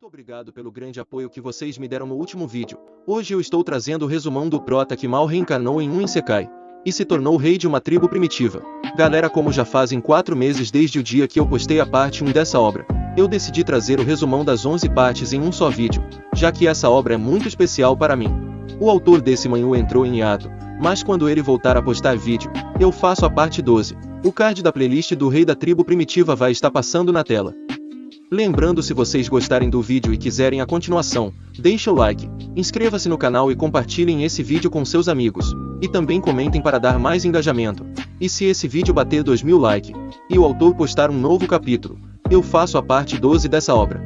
Muito obrigado pelo grande apoio que vocês me deram no último vídeo. Hoje eu estou trazendo o resumão do prota que mal reencarnou em um Isekai e se tornou rei de uma tribo primitiva. Galera, como já fazem 4 meses desde o dia que eu postei a parte 1 dessa obra, eu decidi trazer o resumão das 11 partes em um só vídeo, já que essa obra é muito especial para mim. O autor desse manhwa entrou em hiato, mas quando ele voltar a postar vídeo, eu faço a parte 12. O card da playlist do rei da tribo primitiva vai estar passando na tela. Lembrando, se vocês gostarem do vídeo e quiserem a continuação, deixa o like, inscreva-se no canal e compartilhem esse vídeo com seus amigos. E também comentem para dar mais engajamento. E se esse vídeo bater 2000 likes, e o autor postar um novo capítulo, eu faço a parte 12 dessa obra.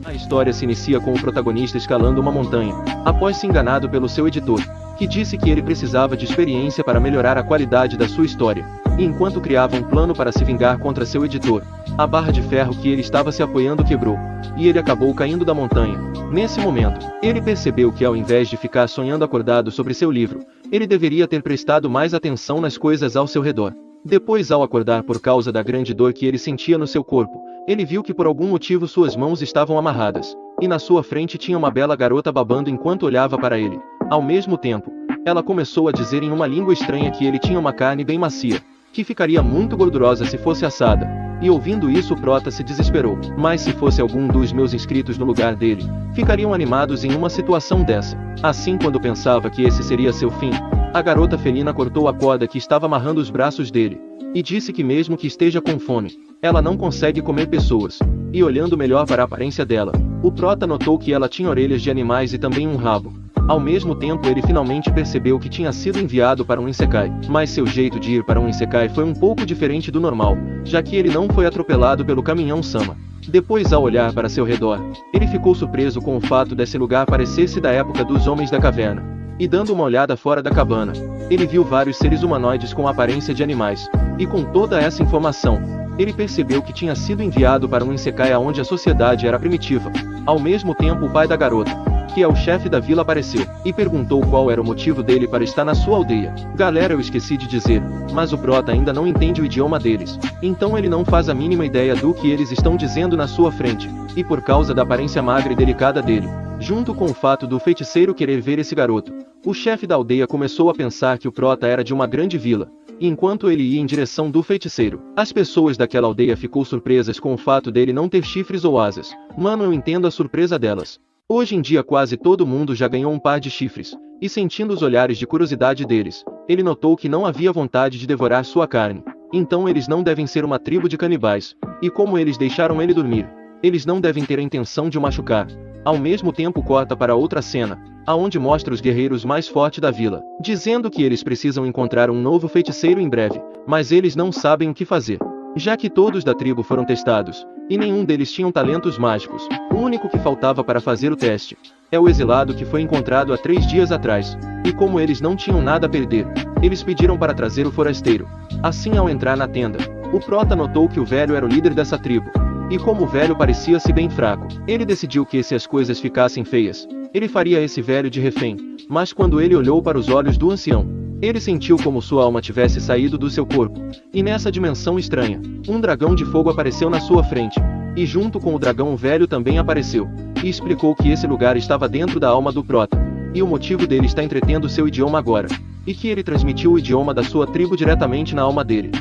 A história se inicia com o protagonista escalando uma montanha, após se enganado pelo seu editor, que disse que ele precisava de experiência para melhorar a qualidade da sua história. E enquanto criava um plano para se vingar contra seu editor, a barra de ferro que ele estava se apoiando quebrou, e ele acabou caindo da montanha. Nesse momento, ele percebeu que ao invés de ficar sonhando acordado sobre seu livro, ele deveria ter prestado mais atenção nas coisas ao seu redor. Depois, ao acordar por causa da grande dor que ele sentia no seu corpo, ele viu que por algum motivo suas mãos estavam amarradas, e na sua frente tinha uma bela garota babando enquanto olhava para ele. Ao mesmo tempo, ela começou a dizer em uma língua estranha que ele tinha uma carne bem macia, que ficaria muito gordurosa se fosse assada. E ouvindo isso, o prota se desesperou. Mas se fosse algum dos meus inscritos no lugar dele, ficariam animados em uma situação dessa. Assim, quando pensava que esse seria seu fim, a garota felina cortou a corda que estava amarrando os braços dele, e disse que mesmo que esteja com fome, ela não consegue comer pessoas. E olhando melhor para a aparência dela, o prota notou que ela tinha orelhas de animais e também um rabo. Ao mesmo tempo, ele finalmente percebeu que tinha sido enviado para um Isekai, mas seu jeito de ir para um Isekai foi um pouco diferente do normal, já que ele não foi atropelado pelo caminhão Sama. Depois, ao olhar para seu redor, ele ficou surpreso com o fato desse lugar parecesse da época dos Homens da Caverna. E dando uma olhada fora da cabana, ele viu vários seres humanoides com aparência de animais, e com toda essa informação, ele percebeu que tinha sido enviado para um Isekai onde a sociedade era primitiva. Ao mesmo tempo, o pai da garota, que é o chefe da vila, apareceu, e perguntou qual era o motivo dele para estar na sua aldeia. Galera, eu esqueci de dizer, mas o prota ainda não entende o idioma deles, então ele não faz a mínima ideia do que eles estão dizendo na sua frente, e por causa da aparência magra e delicada dele, junto com o fato do feiticeiro querer ver esse garoto, o chefe da aldeia começou a pensar que o prota era de uma grande vila. E enquanto ele ia em direção do feiticeiro, as pessoas daquela aldeia ficou surpresas com o fato dele não ter chifres ou asas. Mano, eu entendo a surpresa delas. Hoje em dia quase todo mundo já ganhou um par de chifres, e sentindo os olhares de curiosidade deles, ele notou que não havia vontade de devorar sua carne. Então eles não devem ser uma tribo de canibais, e como eles deixaram ele dormir, eles não devem ter a intenção de o machucar. Ao mesmo tempo, corta para outra cena, aonde mostra os guerreiros mais fortes da vila, dizendo que eles precisam encontrar um novo feiticeiro em breve, mas eles não sabem o que fazer, já que todos da tribo foram testados, e nenhum deles tinham talentos mágicos. O único que faltava para fazer o teste é o exilado que foi encontrado há 3 dias atrás, e como eles não tinham nada a perder, eles pediram para trazer o forasteiro. Assim, ao entrar na tenda, o prota notou que o velho era o líder dessa tribo, e como o velho parecia-se bem fraco, ele decidiu que se as coisas ficassem feias, ele faria esse velho de refém. Mas quando ele olhou para os olhos do ancião, ele sentiu como sua alma tivesse saído do seu corpo, e nessa dimensão estranha, um dragão de fogo apareceu na sua frente, e junto com o dragão o velho também apareceu, e explicou que esse lugar estava dentro da alma do prota, e o motivo dele está entretendo seu idioma agora, e que ele transmitiu o idioma da sua tribo diretamente na alma dele.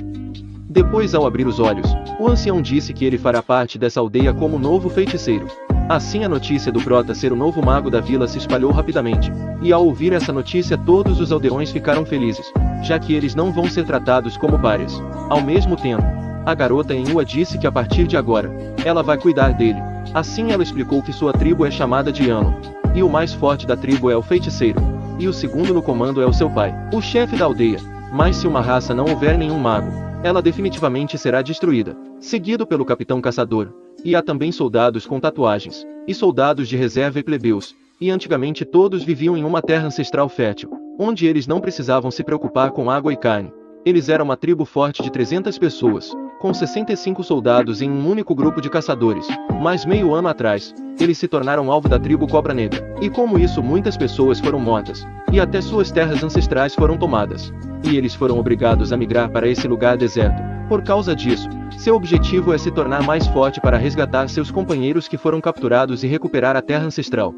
Depois, ao abrir os olhos, o ancião disse que ele fará parte dessa aldeia como novo feiticeiro. Assim, a notícia do prota ser o novo mago da vila se espalhou rapidamente, e ao ouvir essa notícia todos os aldeões ficaram felizes, já que eles não vão ser tratados como párias. Ao mesmo tempo, a garota Enua disse que a partir de agora, ela vai cuidar dele. Assim, ela explicou que sua tribo é chamada de Yano, e o mais forte da tribo é o feiticeiro, e o segundo no comando é o seu pai, o chefe da aldeia. Mas se uma raça não houver nenhum mago, ela definitivamente será destruída, seguido pelo capitão caçador, e há também soldados com tatuagens, e soldados de reserva e plebeus, e antigamente todos viviam em uma terra ancestral fértil, onde eles não precisavam se preocupar com água e carne. Eles eram uma tribo forte de 300 pessoas, com 65 soldados em um único grupo de caçadores, mas meio ano atrás, eles se tornaram alvo da tribo Cobra Negra, e como isso muitas pessoas foram mortas, e até suas terras ancestrais foram tomadas, e eles foram obrigados a migrar para esse lugar deserto, Por causa disso, seu objetivo é se tornar mais forte para resgatar seus companheiros que foram capturados e recuperar a terra ancestral.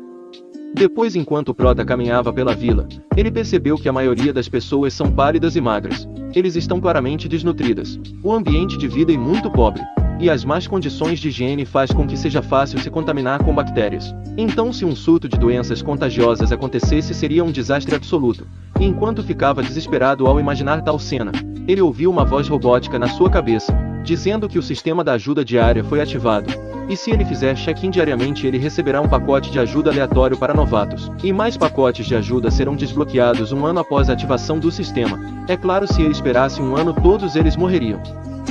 Depois, enquanto o Prota caminhava pela vila, ele percebeu que a maioria das pessoas são pálidas e magras. Eles estão claramente desnutridas. O ambiente de vida é muito pobre, e as más condições de higiene faz com que seja fácil se contaminar com bactérias. Então, se um surto de doenças contagiosas acontecesse, seria um desastre absoluto. E enquanto ficava desesperado ao imaginar tal cena, ele ouviu uma voz robótica na sua cabeça, dizendo que o sistema da ajuda diária foi ativado. E se ele fizer check-in diariamente, ele receberá um pacote de ajuda aleatório para novatos. E mais pacotes de ajuda serão desbloqueados um ano após a ativação do sistema. É claro, se ele esperasse um ano, todos eles morreriam.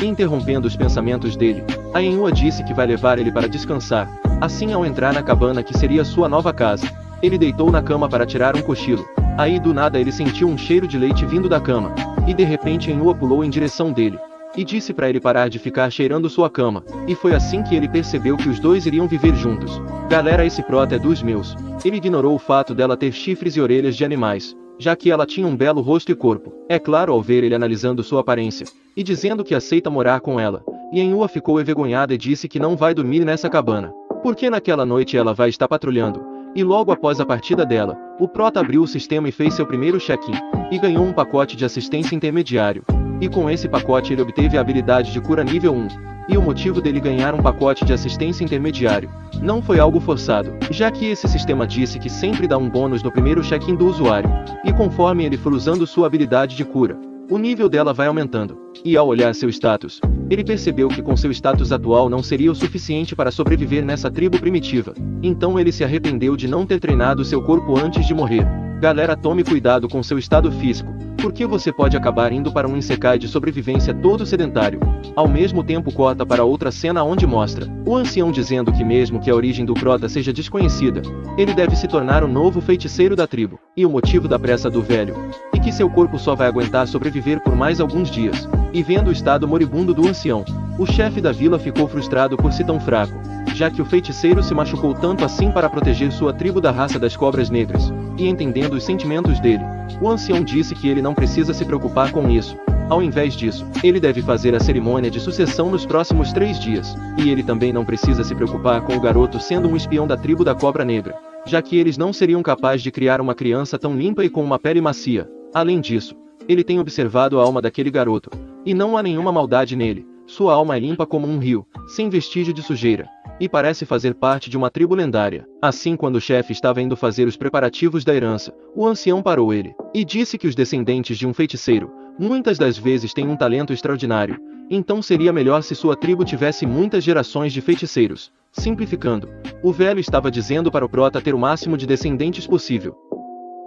Interrompendo os pensamentos dele, a Enua disse que vai levar ele para descansar. Assim, ao entrar na cabana que seria sua nova casa, ele deitou na cama para tirar um cochilo. Aí do nada ele sentiu um cheiro de leite vindo da cama. E de repente Enua pulou em direção dele e disse para ele parar de ficar cheirando sua cama. E foi assim que ele percebeu que os dois iriam viver juntos. Galera, esse Prota é dos meus. Ele ignorou o fato dela ter chifres e orelhas de animais, já que ela tinha um belo rosto e corpo. É claro, ao ver ele analisando sua aparência e dizendo que aceita morar com ela, e Enua ficou envergonhada e disse que não vai dormir nessa cabana, porque naquela noite ela vai estar patrulhando. E logo após a partida dela, o Prota abriu o sistema e fez seu primeiro check-in, e ganhou um pacote de assistência intermediário. E com esse pacote ele obteve a habilidade de cura nível 1. E o motivo dele ganhar um pacote de assistência intermediário não foi algo forçado, já que esse sistema disse que sempre dá um bônus no primeiro check-in do usuário, e conforme ele for usando sua habilidade de cura, o nível dela vai aumentando. E ao olhar seu status, ele percebeu que com seu status atual não seria o suficiente para sobreviver nessa tribo primitiva. Então ele se arrependeu de não ter treinado seu corpo antes de morrer. Galera, tome cuidado com seu estado físico, porque você pode acabar indo para um isekai de sobrevivência todo sedentário. Ao mesmo tempo, corta para outra cena onde mostra o ancião dizendo que mesmo que a origem do Prota seja desconhecida, ele deve se tornar o novo feiticeiro da tribo, e o motivo da pressa do velho, e que seu corpo só vai aguentar sobreviver por mais alguns dias. E vendo o estado moribundo do ancião, o chefe da vila ficou frustrado por ser tão fraco, já que o feiticeiro se machucou tanto assim para proteger sua tribo da raça das cobras negras. E entendendo os sentimentos dele, o ancião disse que ele não precisa se preocupar com isso. Ao invés disso, ele deve fazer a cerimônia de sucessão nos próximos 3 dias. E ele também não precisa se preocupar com o garoto sendo um espião da tribo da cobra negra, já que eles não seriam capazes de criar uma criança tão limpa e com uma pele macia. Além disso, ele tem observado a alma daquele garoto, e não há nenhuma maldade nele. Sua alma é limpa como um rio, sem vestígio de sujeira, e parece fazer parte de uma tribo lendária. Assim, quando o chefe estava indo fazer os preparativos da herança, o ancião parou ele, e disse que os descendentes de um feiticeiro, muitas das vezes têm um talento extraordinário, então seria melhor se sua tribo tivesse muitas gerações de feiticeiros. Simplificando, o velho estava dizendo para o Prota ter o máximo de descendentes possível.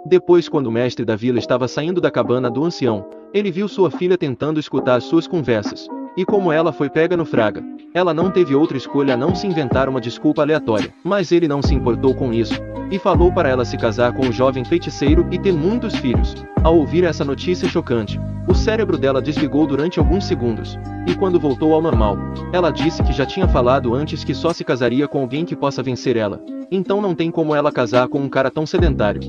Depois, quando o mestre da vila estava saindo da cabana do ancião, ele viu sua filha tentando escutar suas conversas. E como ela foi pega no fraga, ela não teve outra escolha a não se inventar uma desculpa aleatória. Mas ele não se importou com isso, e falou para ela se casar com o jovem feiticeiro e ter muitos filhos. Ao ouvir essa notícia chocante, o cérebro dela desligou durante alguns segundos, e quando voltou ao normal, ela disse que já tinha falado antes que só se casaria com alguém que possa vencer ela. Então não tem como ela casar com um cara tão sedentário.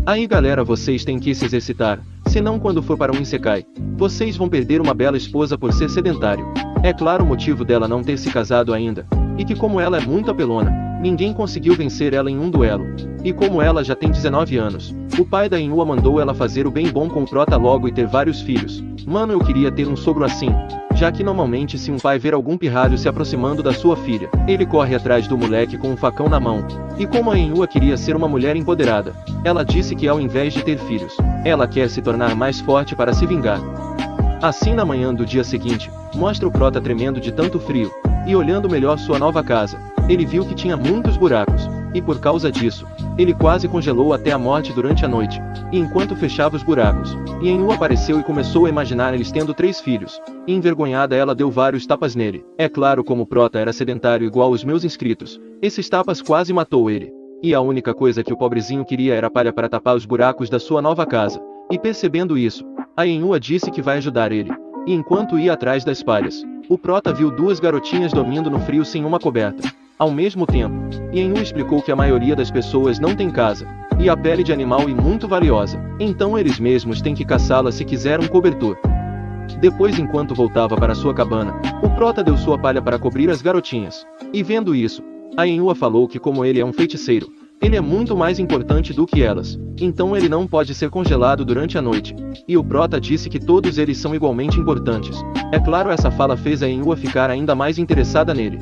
Aí galera, vocês têm que se exercitar, senão quando for para um isekai, vocês vão perder uma bela esposa por ser sedentário. É claro o motivo dela não ter se casado ainda, e que como ela é muito apelona, ninguém conseguiu vencer ela em um duelo. E como ela já tem 19 anos, o pai da Enua mandou ela fazer o bem bom com o Prota logo e ter vários filhos. Mano, eu queria ter um sogro assim, já que normalmente se um pai ver algum pirralho se aproximando da sua filha, ele corre atrás do moleque com um facão na mão. E como a Enua queria ser uma mulher empoderada, ela disse que ao invés de ter filhos, ela quer se tornar mais forte para se vingar. Assim, na manhã do dia seguinte, mostra o Prota tremendo de tanto frio, e olhando melhor sua nova casa, ele viu que tinha muitos buracos, e por causa disso, ele quase congelou até a morte durante a noite. E enquanto fechava os buracos, Enua apareceu e começou a imaginar eles tendo 3 filhos. E envergonhada, ela deu vários tapas nele. É claro, como o Prota era sedentário igual os meus inscritos, esses tapas quase matou ele. E a única coisa que o pobrezinho queria era palha para tapar os buracos da sua nova casa. E percebendo isso, a Enua disse que vai ajudar ele. E enquanto ia atrás das palhas, o Prota viu 2 garotinhas dormindo no frio sem uma coberta. Ao mesmo tempo, Enua explicou que a maioria das pessoas não tem casa, e a pele de animal é muito valiosa, então eles mesmos têm que caçá-la se quiser um cobertor. Depois, enquanto voltava para sua cabana, o Prota deu sua palha para cobrir as garotinhas. E vendo isso, a Enua falou que como ele é um feiticeiro, ele é muito mais importante do que elas, então ele não pode ser congelado durante a noite. E o Prota disse que todos eles são igualmente importantes. É claro, essa fala fez a Enua ficar ainda mais interessada nele.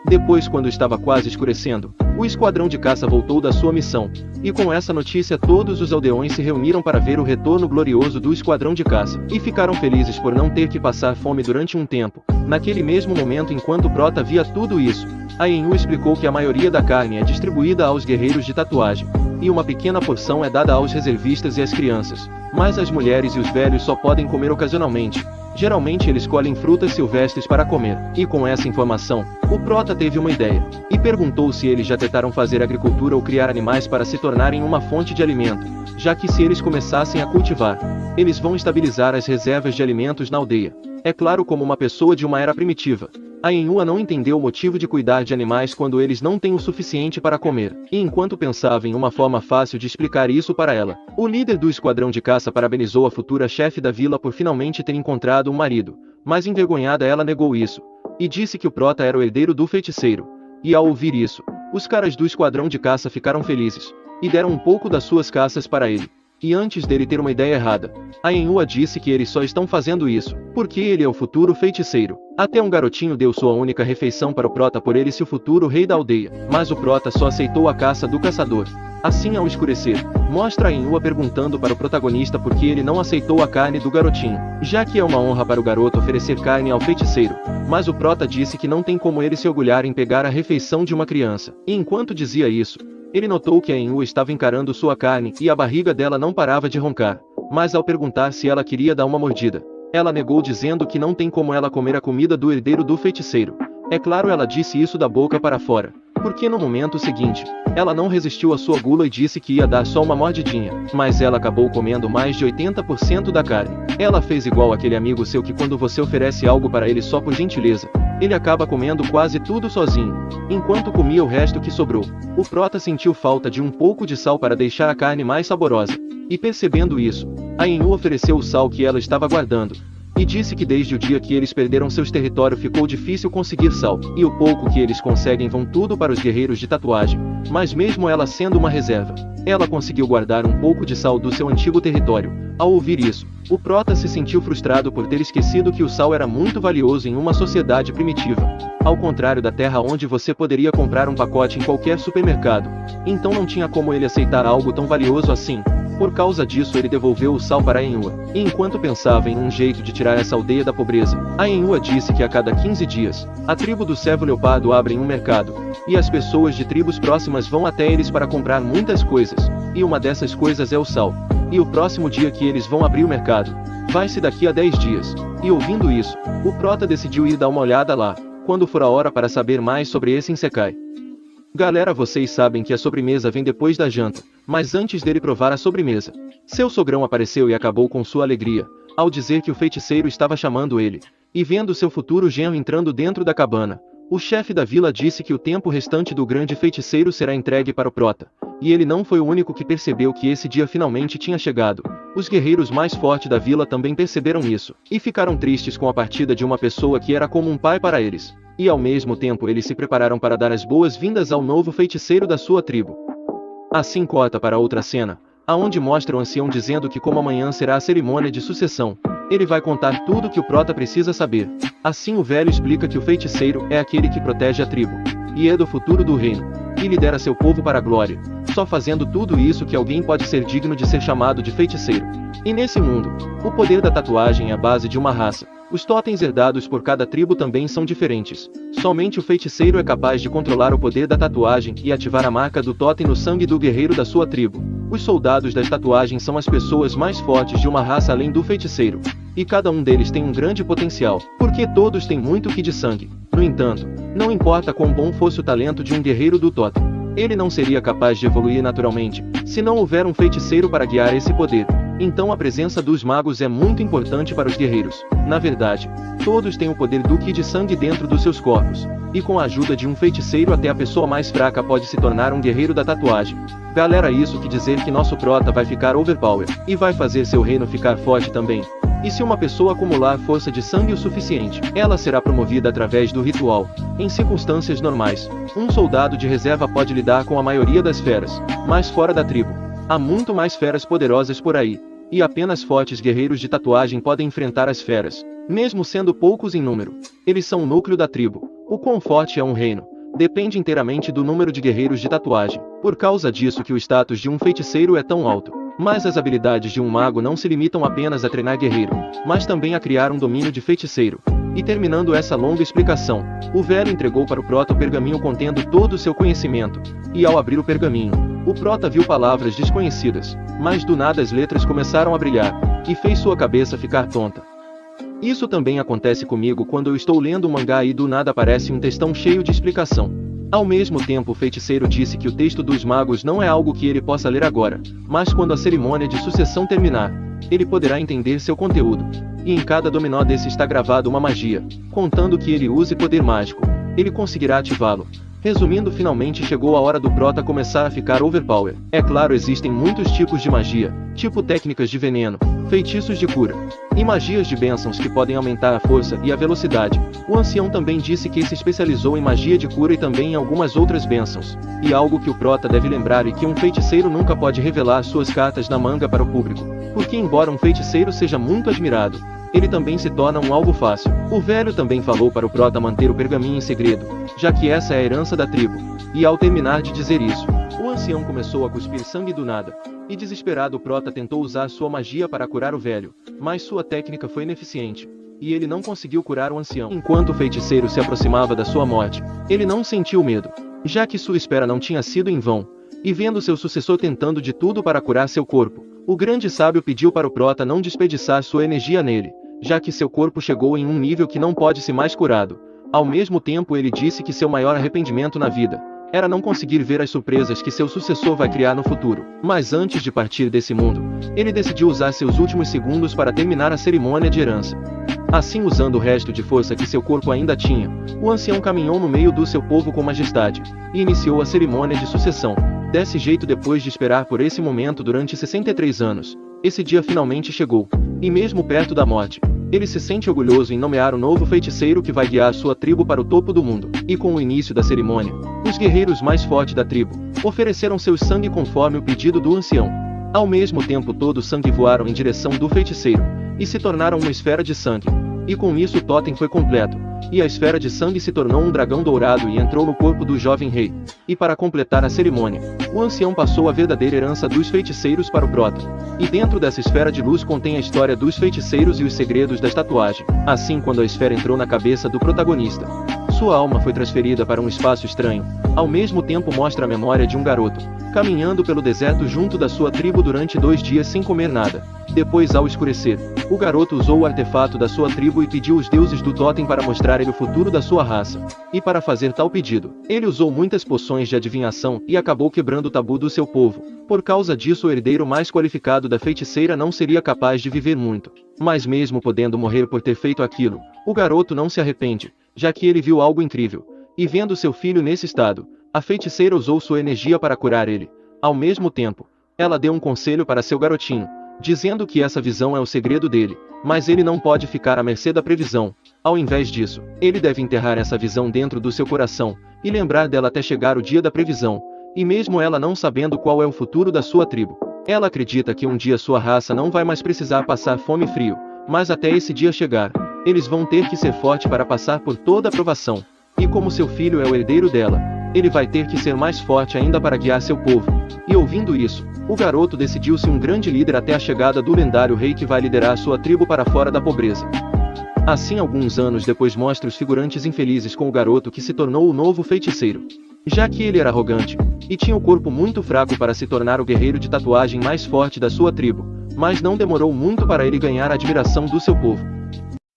Depois, quando estava quase escurecendo, o esquadrão de caça voltou da sua missão, e com essa notícia todos os aldeões se reuniram para ver o retorno glorioso do esquadrão de caça, e ficaram felizes por não ter que passar fome durante um tempo. Naquele mesmo momento, enquanto o Prota via tudo isso, a Enua explicou que a maioria da carne é distribuída aos guerreiros de tatuagem, e uma pequena porção é dada aos reservistas e às crianças, mas as mulheres e os velhos só podem comer ocasionalmente. Geralmente eles colhem frutas silvestres para comer. E com essa informação, o Prota teve uma ideia, e perguntou se eles já tentaram fazer agricultura ou criar animais para se tornarem uma fonte de alimento, já que se eles começassem a cultivar, eles vão estabilizar as reservas de alimentos na aldeia. É claro, como uma pessoa de uma era primitiva, a Enua não entendeu o motivo de cuidar de animais quando eles não têm o suficiente para comer. E enquanto pensava em uma forma fácil de explicar isso para ela, o líder do esquadrão de caça parabenizou a futura chefe da vila por finalmente ter encontrado um marido, mas envergonhada ela negou isso, e disse que o Prota era o herdeiro do feiticeiro. E ao ouvir isso, os caras do esquadrão de caça ficaram felizes, e deram um pouco das suas caças para ele. E antes dele ter uma ideia errada, a Enua disse que eles só estão fazendo isso porque ele é o futuro feiticeiro. Até um garotinho deu sua única refeição para o Prota por ele ser o futuro rei da aldeia, mas o Prota só aceitou a caça do caçador. Assim, ao escurecer, mostra a Enua perguntando para o protagonista por que ele não aceitou a carne do garotinho, já que é uma honra para o garoto oferecer carne ao feiticeiro. Mas o Prota disse que não tem como ele se orgulhar em pegar a refeição de uma criança. E enquanto dizia isso, ele notou que a Enua estava encarando sua carne e a barriga dela não parava de roncar. Mas ao perguntar se ela queria dar uma mordida, ela negou, dizendo que não tem como ela comer a comida do herdeiro do feiticeiro. É claro, ela disse isso da boca para fora, porque no momento seguinte, ela não resistiu à sua gula e disse que ia dar só uma mordidinha, mas ela acabou comendo mais de 80% da carne. Ela fez igual aquele amigo seu que quando você oferece algo para ele só por gentileza, ele acaba comendo quase tudo sozinho. Enquanto comia o resto que sobrou, o Prota sentiu falta de um pouco de sal para deixar a carne mais saborosa. E percebendo isso, a Enua ofereceu o sal que ela estava guardando, e disse que desde o dia que eles perderam seus territórios ficou difícil conseguir sal, e o pouco que eles conseguem vão tudo para os guerreiros de tatuagem. Mas mesmo ela sendo uma reserva, ela conseguiu guardar um pouco de sal do seu antigo território. Ao ouvir isso, o Prota se sentiu frustrado por ter esquecido que o sal era muito valioso em uma sociedade primitiva, ao contrário da terra onde você poderia comprar um pacote em qualquer supermercado. Então não tinha como ele aceitar algo tão valioso assim. Por causa disso, ele devolveu o sal para a Enua. E enquanto pensava em um jeito de tirar essa aldeia da pobreza, a Enua disse que a cada 15 dias, a tribo do Servo Leopardo abre um mercado, e as pessoas de tribos próximas vão até eles para comprar muitas coisas, e uma dessas coisas é o sal. E o próximo dia que eles vão abrir o mercado, vai-se daqui a 10 dias. E ouvindo isso, o Prota decidiu ir dar uma olhada lá, quando for a hora para saber mais sobre esse Isekai. Galera, vocês sabem que a sobremesa vem depois da janta, mas antes dele provar a sobremesa, seu sogrão apareceu e acabou com sua alegria, ao dizer que o feiticeiro estava chamando ele. E vendo seu futuro genro entrando dentro da cabana, o chefe da vila disse que o tempo restante do grande feiticeiro será entregue para o Prota. E ele não foi o único que percebeu que esse dia finalmente tinha chegado. Os guerreiros mais fortes da vila também perceberam isso, e ficaram tristes com a partida de uma pessoa que era como um pai para eles. E ao mesmo tempo eles se prepararam para dar as boas-vindas ao novo feiticeiro da sua tribo. Assim corta para outra cena, aonde mostra o ancião dizendo que como amanhã será a cerimônia de sucessão, ele vai contar tudo o que o Prota precisa saber. Assim o velho explica que o feiticeiro é aquele que protege a tribo, e é do futuro do reino, e lidera seu povo para a glória. Só fazendo tudo isso que alguém pode ser digno de ser chamado de feiticeiro. E nesse mundo, o poder da tatuagem é a base de uma raça. Os totens herdados por cada tribo também são diferentes. Somente o feiticeiro é capaz de controlar o poder da tatuagem e ativar a marca do totem no sangue do guerreiro da sua tribo. Os soldados das tatuagens são as pessoas mais fortes de uma raça além do feiticeiro. E cada um deles tem um grande potencial, porque todos têm muito ki de sangue. No entanto, não importa quão bom fosse o talento de um guerreiro do totem, ele não seria capaz de evoluir naturalmente, se não houver um feiticeiro para guiar esse poder. Então a presença dos magos é muito importante para os guerreiros. Na verdade, todos têm o poder do ki de sangue dentro dos seus corpos, e com a ajuda de um feiticeiro até a pessoa mais fraca pode se tornar um guerreiro da tatuagem. Galera, isso quer dizer que nosso Prota vai ficar overpower, e vai fazer seu reino ficar forte também. E se uma pessoa acumular força de sangue o suficiente, ela será promovida através do ritual. Em circunstâncias normais, um soldado de reserva pode lidar com a maioria das feras, mas fora da tribo, há muito mais feras poderosas por aí, e apenas fortes guerreiros de tatuagem podem enfrentar as feras, mesmo sendo poucos em número. Eles são o núcleo da tribo. O quão forte é um reino depende inteiramente do número de guerreiros de tatuagem. Por causa disso que o status de um feiticeiro é tão alto. Mas as habilidades de um mago não se limitam apenas a treinar guerreiro, mas também a criar um domínio de feiticeiro. E terminando essa longa explicação, o velho entregou para o Prota o pergaminho contendo todo o seu conhecimento, e ao abrir o pergaminho, o Prota viu palavras desconhecidas, mas do nada as letras começaram a brilhar, e fez sua cabeça ficar tonta. Isso também acontece comigo quando eu estou lendo um mangá e do nada aparece um textão cheio de explicação. Ao mesmo tempo o feiticeiro disse que o texto dos magos não é algo que ele possa ler agora, mas quando a cerimônia de sucessão terminar, ele poderá entender seu conteúdo. E em cada dominó desse está gravado uma magia, contando que ele use poder mágico, ele conseguirá ativá-lo. Resumindo, finalmente chegou a hora do Prota começar a ficar overpower. É claro, existem muitos tipos de magia, tipo técnicas de veneno, feitiços de cura, e magias de bênçãos que podem aumentar a força e a velocidade. O ancião também disse que se especializou em magia de cura e também em algumas outras bênçãos. E algo que o Prota deve lembrar é que um feiticeiro nunca pode revelar suas cartas na manga para o público, porque embora um feiticeiro seja muito admirado, ele também se torna um alvo fácil. O velho também falou para o Prota manter o pergaminho em segredo, já que essa é a herança da tribo. E ao terminar de dizer isso, o ancião começou a cuspir sangue do nada. E desesperado o Prota tentou usar sua magia para curar o velho, mas sua técnica foi ineficiente, e ele não conseguiu curar o ancião. Enquanto o feiticeiro se aproximava da sua morte, ele não sentiu medo, já que sua espera não tinha sido em vão. E vendo seu sucessor tentando de tudo para curar seu corpo, o grande sábio pediu para o Prota não desperdiçar sua energia nele, já que seu corpo chegou em um nível que não pode ser mais curado. Ao mesmo tempo ele disse que seu maior arrependimento na vida era não conseguir ver as surpresas que seu sucessor vai criar no futuro. Mas antes de partir desse mundo, ele decidiu usar seus últimos segundos para terminar a cerimônia de herança. Assim, usando o resto de força que seu corpo ainda tinha, o ancião caminhou no meio do seu povo com majestade, e iniciou a cerimônia de sucessão. Desse jeito, depois de esperar por esse momento durante 63 anos, esse dia finalmente chegou, e mesmo perto da morte, ele se sente orgulhoso em nomear o novo feiticeiro que vai guiar sua tribo para o topo do mundo. E com o início da cerimônia, os guerreiros mais fortes da tribo ofereceram seu sangue conforme o pedido do ancião. Ao mesmo tempo, todo o sangue voaram em direção do feiticeiro, e se tornaram uma esfera de sangue. E com isso o totem foi completo, e a esfera de sangue se tornou um dragão dourado e entrou no corpo do jovem rei. E para completar a cerimônia, o ancião passou a verdadeira herança dos feiticeiros para o Prota. E dentro dessa esfera de luz contém a história dos feiticeiros e os segredos da tatuagem. Assim, quando a esfera entrou na cabeça do protagonista, sua alma foi transferida para um espaço estranho. Ao mesmo tempo mostra a memória de um garoto, caminhando pelo deserto junto da sua tribo durante 2 dias sem comer nada. Depois, ao escurecer, o garoto usou o artefato da sua tribo e pediu os deuses do totem para mostrar-lhe o futuro da sua raça. E para fazer tal pedido, ele usou muitas poções de adivinhação e acabou quebrando o tabu do seu povo. Por causa disso, o herdeiro mais qualificado da feiticeira não seria capaz de viver muito. Mas mesmo podendo morrer por ter feito aquilo, o garoto não se arrepende, já que ele viu algo incrível. E vendo seu filho nesse estado, a feiticeira usou sua energia para curar ele. Ao mesmo tempo, ela deu um conselho para seu garotinho, dizendo que essa visão é o segredo dele, mas ele não pode ficar à mercê da previsão. Ao invés disso, ele deve enterrar essa visão dentro do seu coração, e lembrar dela até chegar o dia da previsão. E mesmo ela não sabendo qual é o futuro da sua tribo, ela acredita que um dia sua raça não vai mais precisar passar fome e frio, mas até esse dia chegar, eles vão ter que ser forte para passar por toda a provação. E como seu filho é o herdeiro dela, ele vai ter que ser mais forte ainda para guiar seu povo. E ouvindo isso, o garoto decidiu-se um grande líder até a chegada do lendário rei que vai liderar sua tribo para fora da pobreza. Assim, alguns anos depois, mostra os figurantes infelizes com o garoto que se tornou o novo feiticeiro. Já que ele era arrogante, e tinha o corpo muito fraco para se tornar o guerreiro de tatuagem mais forte da sua tribo, mas não demorou muito para ele ganhar a admiração do seu povo.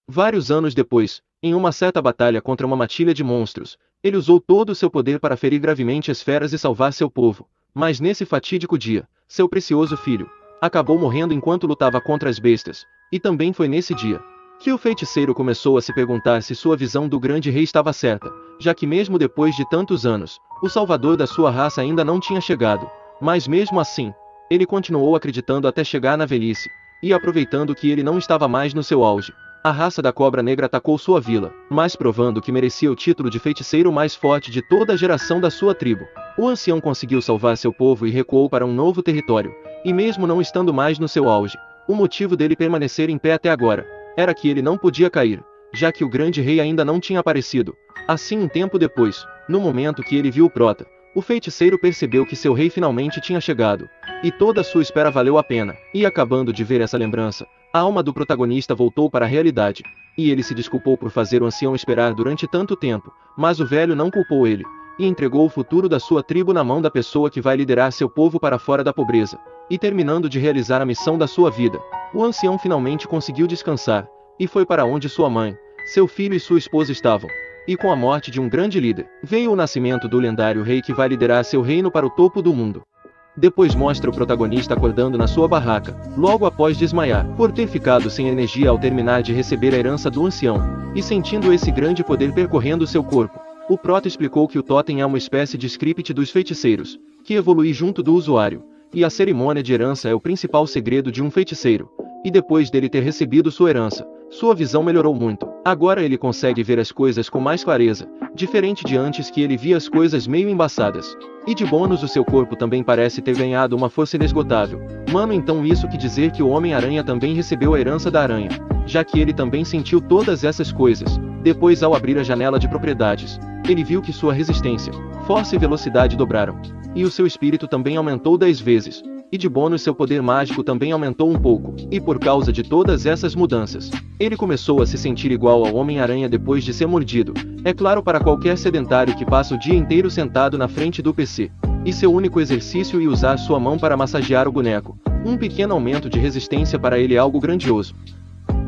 Vários anos depois, em uma certa batalha contra uma matilha de monstros, ele usou todo o seu poder para ferir gravemente as feras e salvar seu povo. Mas nesse fatídico dia, seu precioso filho acabou morrendo enquanto lutava contra as bestas. E também foi nesse dia que o feiticeiro começou a se perguntar se sua visão do grande rei estava certa, já que mesmo depois de tantos anos, o salvador da sua raça ainda não tinha chegado. Mas mesmo assim, ele continuou acreditando até chegar na velhice. e aproveitando que ele não estava mais no seu auge, a raça da Cobra Negra atacou sua vila, mas provando que merecia o título de feiticeiro mais forte de toda a geração da sua tribo. O ancião conseguiu salvar seu povo e recuou para um novo território, e mesmo não estando mais no seu auge, o motivo dele permanecer em pé até agora era que ele não podia cair, já que o grande rei ainda não tinha aparecido. Assim, um tempo depois, no momento que ele viu o Prota, o feiticeiro percebeu que seu rei finalmente tinha chegado, e toda a sua espera valeu a pena. E acabando de ver essa lembrança, a alma do protagonista voltou para a realidade, e ele se desculpou por fazer o ancião esperar durante tanto tempo, mas o velho não culpou ele, e entregou o futuro da sua tribo na mão da pessoa que vai liderar seu povo para fora da pobreza. E terminando de realizar a missão da sua vida, o ancião finalmente conseguiu descansar, e foi para onde sua mãe, seu filho e sua esposa estavam. E com a morte de um grande líder, veio o nascimento do lendário rei que vai liderar seu reino para o topo do mundo. Depois mostra o protagonista acordando na sua barraca, logo após desmaiar, por ter ficado sem energia ao terminar de receber a herança do ancião, e sentindo esse grande poder percorrendo seu corpo. O Prota explicou que o totem é uma espécie de script dos feiticeiros, que evolui junto do usuário, e a cerimônia de herança é o principal segredo de um feiticeiro. E depois dele ter recebido sua herança, sua visão melhorou muito. Agora ele consegue ver as coisas com mais clareza, diferente de antes que ele via as coisas meio embaçadas. E de bônus o seu corpo também parece ter ganhado uma força inesgotável. Mano, então isso quer dizer que o Homem-Aranha também recebeu a herança da aranha, já que ele também sentiu todas essas coisas. Depois, ao abrir a janela de propriedades, ele viu que sua resistência, força e velocidade dobraram. E o seu espírito também aumentou 10 vezes. E de bônus seu poder mágico também aumentou um pouco. E por causa de todas essas mudanças, ele começou a se sentir igual ao Homem-Aranha depois de ser mordido. É claro, para qualquer sedentário que passa o dia inteiro sentado na frente do PC. E seu único exercício é usar sua mão para massagear o boneco. Um pequeno aumento de resistência para ele é algo grandioso.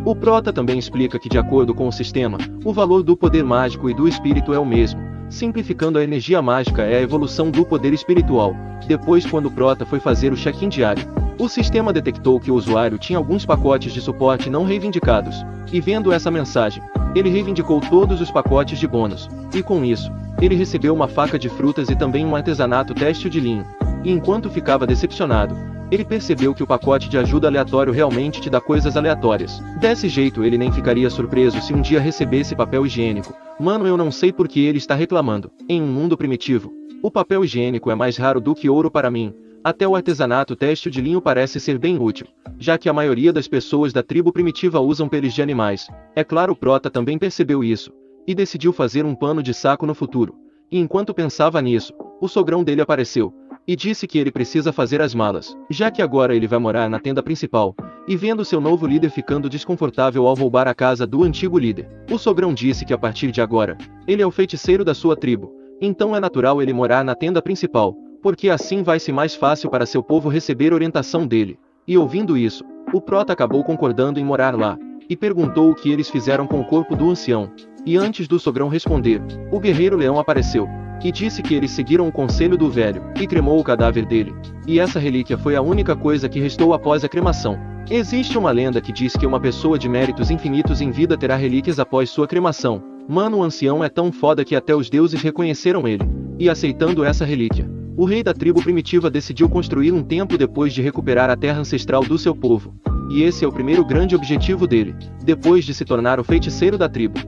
O Prota também explica que, de acordo com o sistema, o valor do poder mágico e do espírito é o mesmo. Simplificando, a energia mágica é a evolução do poder espiritual. Depois, quando o Prota foi fazer o check-in diário, o sistema detectou que o usuário tinha alguns pacotes de suporte não reivindicados, e vendo essa mensagem, ele reivindicou todos os pacotes de bônus, e com isso, ele recebeu uma faca de frutas e também um artesanato têxtil de linho. E enquanto ficava decepcionado, ele percebeu que o pacote de ajuda aleatório realmente te dá coisas aleatórias. Desse jeito ele nem ficaria surpreso se um dia recebesse papel higiênico. Mano, eu não sei por que ele está reclamando. Em um mundo primitivo, o papel higiênico é mais raro do que ouro para mim. Até o artesanato têxtil de linho parece ser bem útil, já que a maioria das pessoas da tribo primitiva usam peles de animais. É claro, o Prota também percebeu isso, e decidiu fazer um pano de saco no futuro. E enquanto pensava nisso, o sogrão dele apareceu, e disse que ele precisa fazer as malas, já que agora ele vai morar na tenda principal. E vendo seu novo líder ficando desconfortável ao roubar a casa do antigo líder, o sogrão disse que a partir de agora, ele é o feiticeiro da sua tribo, então é natural ele morar na tenda principal, porque assim vai ser mais fácil para seu povo receber orientação dele. E ouvindo isso, o Prota acabou concordando em morar lá, e perguntou o que eles fizeram com o corpo do ancião. E antes do sogrão responder, o guerreiro leão apareceu, e disse que eles seguiram o conselho do velho, e cremou o cadáver dele. E essa relíquia foi a única coisa que restou após a cremação. Existe uma lenda que diz que uma pessoa de méritos infinitos em vida terá relíquias após sua cremação. Mano, o ancião é tão foda que até os deuses reconheceram ele. E aceitando essa relíquia, o rei da tribo primitiva decidiu construir um templo depois de recuperar a terra ancestral do seu povo. E esse é o primeiro grande objetivo dele, depois de se tornar o feiticeiro da tribo.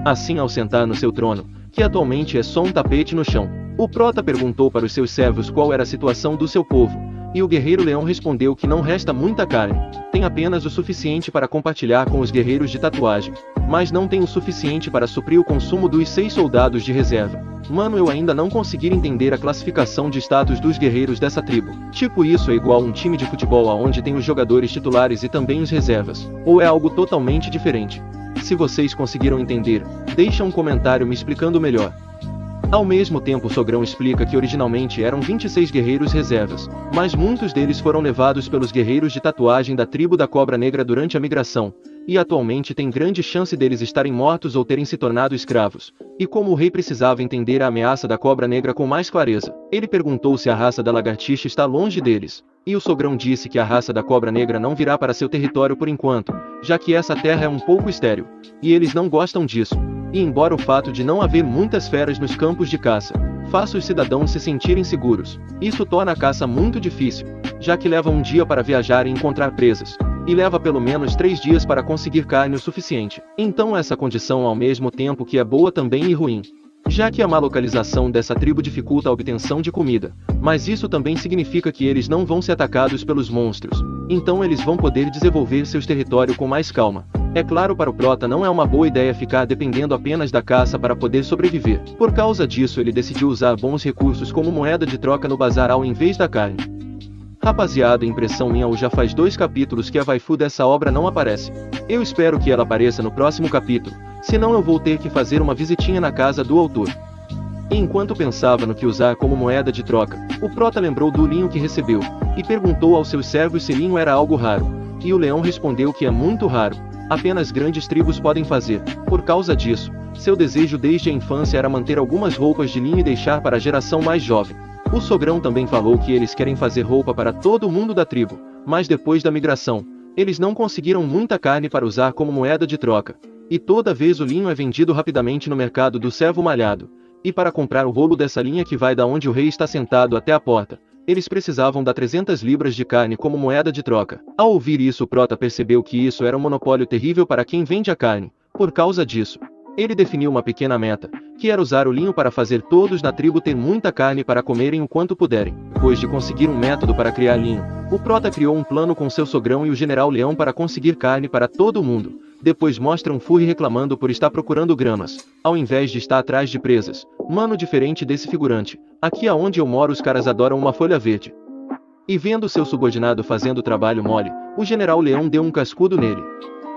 Assim, ao sentar no seu trono, que atualmente é só um tapete no chão, o Prota perguntou para os seus servos qual era a situação do seu povo, e o guerreiro leão respondeu que não resta muita carne, tem apenas o suficiente para compartilhar com os guerreiros de tatuagem, mas não tem o suficiente para suprir o consumo dos 6 soldados de reserva. Mano, eu ainda não consegui entender a classificação de status dos guerreiros dessa tribo. Tipo, isso é igual a um time de futebol onde tem os jogadores titulares e também os reservas, ou é algo totalmente diferente? Se vocês conseguiram entender, deixa um comentário me explicando melhor. Ao mesmo tempo, o sogrão explica que originalmente eram 26 guerreiros reservas, mas muitos deles foram levados pelos guerreiros de tatuagem da tribo da Cobra Negra durante a migração, e atualmente tem grande chance deles estarem mortos ou terem se tornado escravos. E como o rei precisava entender a ameaça da Cobra Negra com mais clareza, ele perguntou se a raça da lagartixa está longe deles. E o sogrão disse que a raça da Cobra Negra não virá para seu território por enquanto, já que essa terra é um pouco estéril, e eles não gostam disso. E embora o fato de não haver muitas feras nos campos de caça faça os cidadãos se sentirem seguros, isso torna a caça muito difícil, já que leva um dia para viajar e encontrar presas. e leva pelo menos 3 dias para conseguir carne o suficiente. Então essa condição ao mesmo tempo que é boa também e ruim, já que a má localização dessa tribo dificulta a obtenção de comida, mas isso também significa que eles não vão ser atacados pelos monstros, então eles vão poder desenvolver seus territórios com mais calma. É claro, para o prota não é uma boa ideia ficar dependendo apenas da caça para poder sobreviver. Por causa disso ele decidiu usar bons recursos como moeda de troca no bazar ao invés da carne. Rapaziada, impressão minha, ou já faz 2 capítulos que a waifu dessa obra não aparece. Eu espero que ela apareça no próximo capítulo, senão eu vou ter que fazer uma visitinha na casa do autor. E enquanto pensava no que usar como moeda de troca, o prota lembrou do linho que recebeu, e perguntou aos seus servos se linho era algo raro. E o leão respondeu que é muito raro, apenas grandes tribos podem fazer. Por causa disso, seu desejo desde a infância era manter algumas roupas de linho e deixar para a geração mais jovem. O sogrão também falou que eles querem fazer roupa para todo mundo da tribo, mas depois da migração, eles não conseguiram muita carne para usar como moeda de troca, e toda vez o linho é vendido rapidamente no mercado do servo malhado, e para comprar o rolo dessa linha que vai da onde o rei está sentado até a porta, eles precisavam dar 300 libras de carne como moeda de troca. Ao ouvir isso, o prota percebeu que isso era um monopólio terrível para quem vende a carne. Por causa disso, ele definiu uma pequena meta, que era usar o linho para fazer todos na tribo ter muita carne para comerem o quanto puderem. Depois de conseguir um método para criar linho, o prota criou um plano com seu sogrão e o general Leão para conseguir carne para todo mundo. Depois mostra um furry reclamando por estar procurando gramas, ao invés de estar atrás de presas. Mano, diferente desse figurante, aqui aonde eu moro os caras adoram uma folha verde. E vendo seu subordinado fazendo o trabalho mole, o general Leão deu um cascudo nele.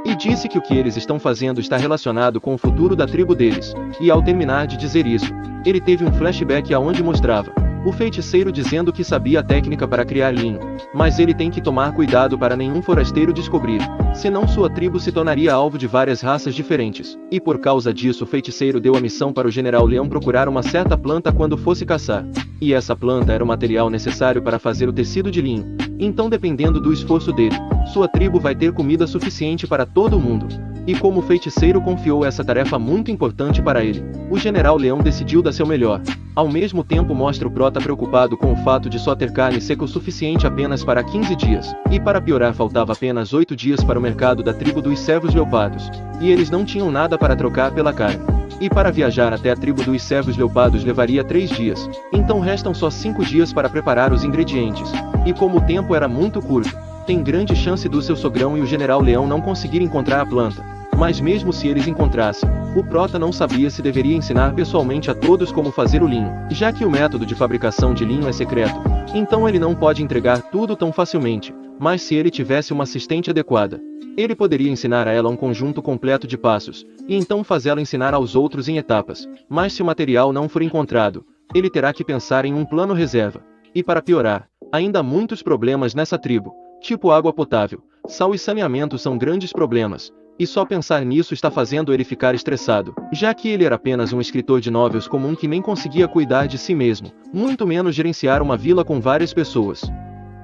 E disse que o que eles estão fazendo está relacionado com o futuro da tribo deles. E ao terminar de dizer isso, ele teve um flashback aonde mostrava o feiticeiro dizendo que sabia a técnica para criar linho, mas ele tem que tomar cuidado para nenhum forasteiro descobrir, senão sua tribo se tornaria alvo de várias raças diferentes. E por causa disso o feiticeiro deu a missão para o general Leão procurar uma certa planta quando fosse caçar. E essa planta era o material necessário para fazer o tecido de linho. Então, dependendo do esforço dele, sua tribo vai ter comida suficiente para todo mundo. E como o feiticeiro confiou essa tarefa muito importante para ele, o general Leão decidiu dar seu melhor. Ao mesmo tempo mostra o prota preocupado com o fato de só ter carne seca o suficiente apenas para 15 dias. E para piorar faltava apenas 8 dias para o mercado da tribo dos servos leopardos. E eles não tinham nada para trocar pela carne. E para viajar até a tribo dos servos leopardos levaria 3 dias. Então restam só 5 dias para preparar os ingredientes. E como o tempo era muito curto, tem grande chance do seu sogrão e o general Leão não conseguir encontrar a planta. Mas mesmo se eles encontrassem, o prota não sabia se deveria ensinar pessoalmente a todos como fazer o linho, já que o método de fabricação de linho é secreto. Então ele não pode entregar tudo tão facilmente, mas se ele tivesse uma assistente adequada, ele poderia ensinar a ela um conjunto completo de passos, e então fazê-la ensinar aos outros em etapas. Mas se o material não for encontrado, ele terá que pensar em um plano reserva. E para piorar, ainda há muitos problemas nessa tribo, tipo água potável, sal e saneamento são grandes problemas. E só pensar nisso está fazendo ele ficar estressado, já que ele era apenas um escritor de novels comum que nem conseguia cuidar de si mesmo, muito menos gerenciar uma vila com várias pessoas.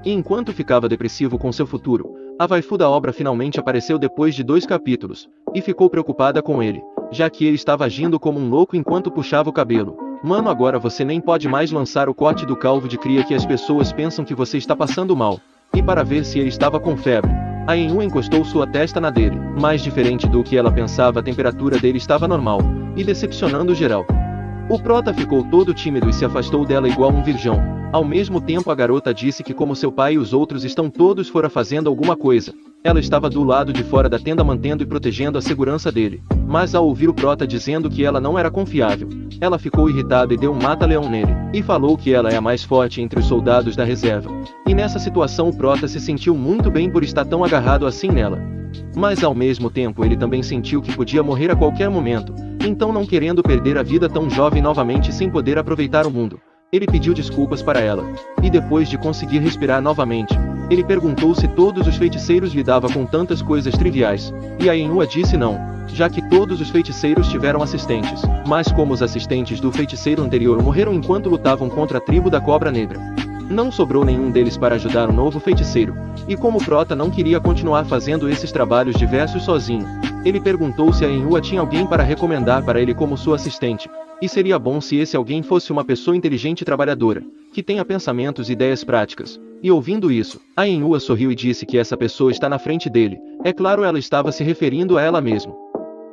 E enquanto ficava depressivo com seu futuro, a waifu da obra finalmente apareceu depois de 2 capítulos, e ficou preocupada com ele, já que ele estava agindo como um louco enquanto puxava o cabelo. Mano, agora você nem pode mais lançar o corte do calvo de cria que as pessoas pensam que você está passando mal. E para ver se ele estava com febre, a Enyu encostou sua testa na dele, mas diferente do que ela pensava, a temperatura dele estava normal, e decepcionando geral. O prota ficou todo tímido e se afastou dela igual um virgão. Ao mesmo tempo a garota disse que como seu pai e os outros estão todos fora fazendo alguma coisa, ela estava do lado de fora da tenda mantendo e protegendo a segurança dele. Mas ao ouvir o prota dizendo que ela não era confiável, ela ficou irritada e deu um mata-leão nele, e falou que ela é a mais forte entre os soldados da reserva. E nessa situação o prota se sentiu muito bem por estar tão agarrado assim nela. Mas ao mesmo tempo ele também sentiu que podia morrer a qualquer momento, então não querendo perder a vida tão jovem novamente sem poder aproveitar o mundo, ele pediu desculpas para ela. E depois de conseguir respirar novamente, ele perguntou se todos os feiticeiros lidavam com tantas coisas triviais, e a Enua disse não, já que todos os feiticeiros tiveram assistentes, mas como os assistentes do feiticeiro anterior morreram enquanto lutavam contra a tribo da Cobra Negra, não sobrou nenhum deles para ajudar o novo feiticeiro, e como o prota não queria continuar fazendo esses trabalhos diversos sozinho, ele perguntou se a Enua tinha alguém para recomendar para ele como sua assistente. E seria bom se esse alguém fosse uma pessoa inteligente e trabalhadora, que tenha pensamentos e ideias práticas. E ouvindo isso, a Yenhua sorriu e disse que essa pessoa está na frente dele. É claro, ela estava se referindo a ela mesma.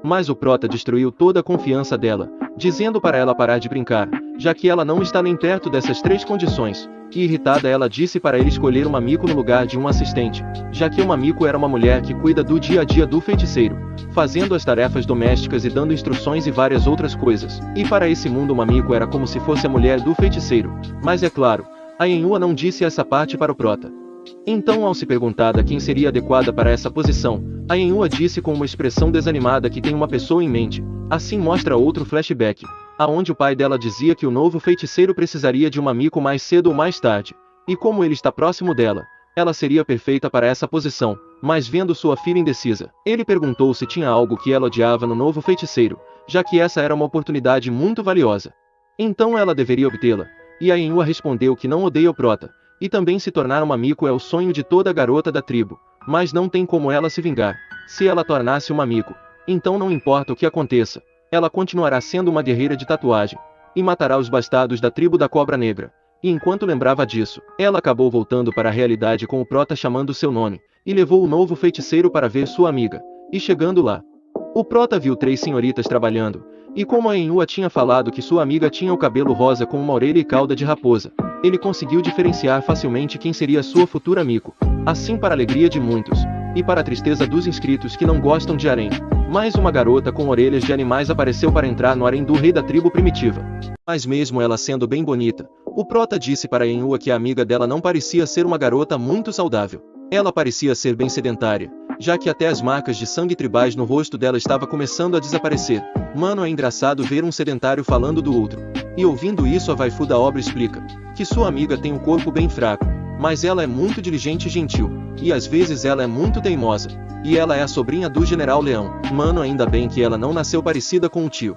Mas o prota destruiu toda a confiança dela, dizendo para ela parar de brincar, já que ela não está nem perto dessas 3 condições. E irritada ela disse para ele escolher uma miko no lugar de um assistente, já que uma miko era uma mulher que cuida do dia a dia do feiticeiro, fazendo as tarefas domésticas e dando instruções e várias outras coisas. E para esse mundo uma miko era como se fosse a mulher do feiticeiro. Mas é claro, a Yenhua não disse essa parte para o prota. Então, ao se perguntar quem seria adequada para essa posição, a Yenhua disse com uma expressão desanimada que tem uma pessoa em mente. Assim mostra outro flashback, aonde o pai dela dizia que o novo feiticeiro precisaria de uma miko mais cedo ou mais tarde. E como ele está próximo dela, ela seria perfeita para essa posição. Mas vendo sua filha indecisa, ele perguntou se tinha algo que ela odiava no novo feiticeiro, já que essa era uma oportunidade muito valiosa. Então ela deveria obtê-la. E a Yenhua respondeu que não odeia o prota. E também se tornar uma miko é o sonho de toda garota da tribo. Mas não tem como ela se vingar. Se ela tornasse uma miko, então não importa o que aconteça, ela continuará sendo uma guerreira de tatuagem. E matará os bastardos da tribo da Cobra Negra. E enquanto lembrava disso, ela acabou voltando para a realidade com o prota chamando seu nome. E levou o novo feiticeiro para ver sua amiga. E chegando lá, o prota viu 3 senhoritas trabalhando. E como a Yenhua tinha falado que sua amiga tinha o cabelo rosa com uma orelha e cauda de raposa, ele conseguiu diferenciar facilmente quem seria sua futura miko. Assim, para a alegria de muitos, e para a tristeza dos inscritos que não gostam de harém, mais uma garota com orelhas de animais apareceu para entrar no harém do rei da tribo primitiva. Mas mesmo ela sendo bem bonita, o prota disse para a Yenhua que a amiga dela não parecia ser uma garota muito saudável. Ela parecia ser bem sedentária, já que até as marcas de sangue tribais no rosto dela estava começando a desaparecer. Mano, é engraçado ver um sedentário falando do outro. E ouvindo isso, a waifu da obra explica que sua amiga tem um corpo bem fraco, mas ela é muito diligente e gentil, e às vezes ela é muito teimosa, e ela é a sobrinha do General Leão. Mano, ainda bem que ela não nasceu parecida com o tio.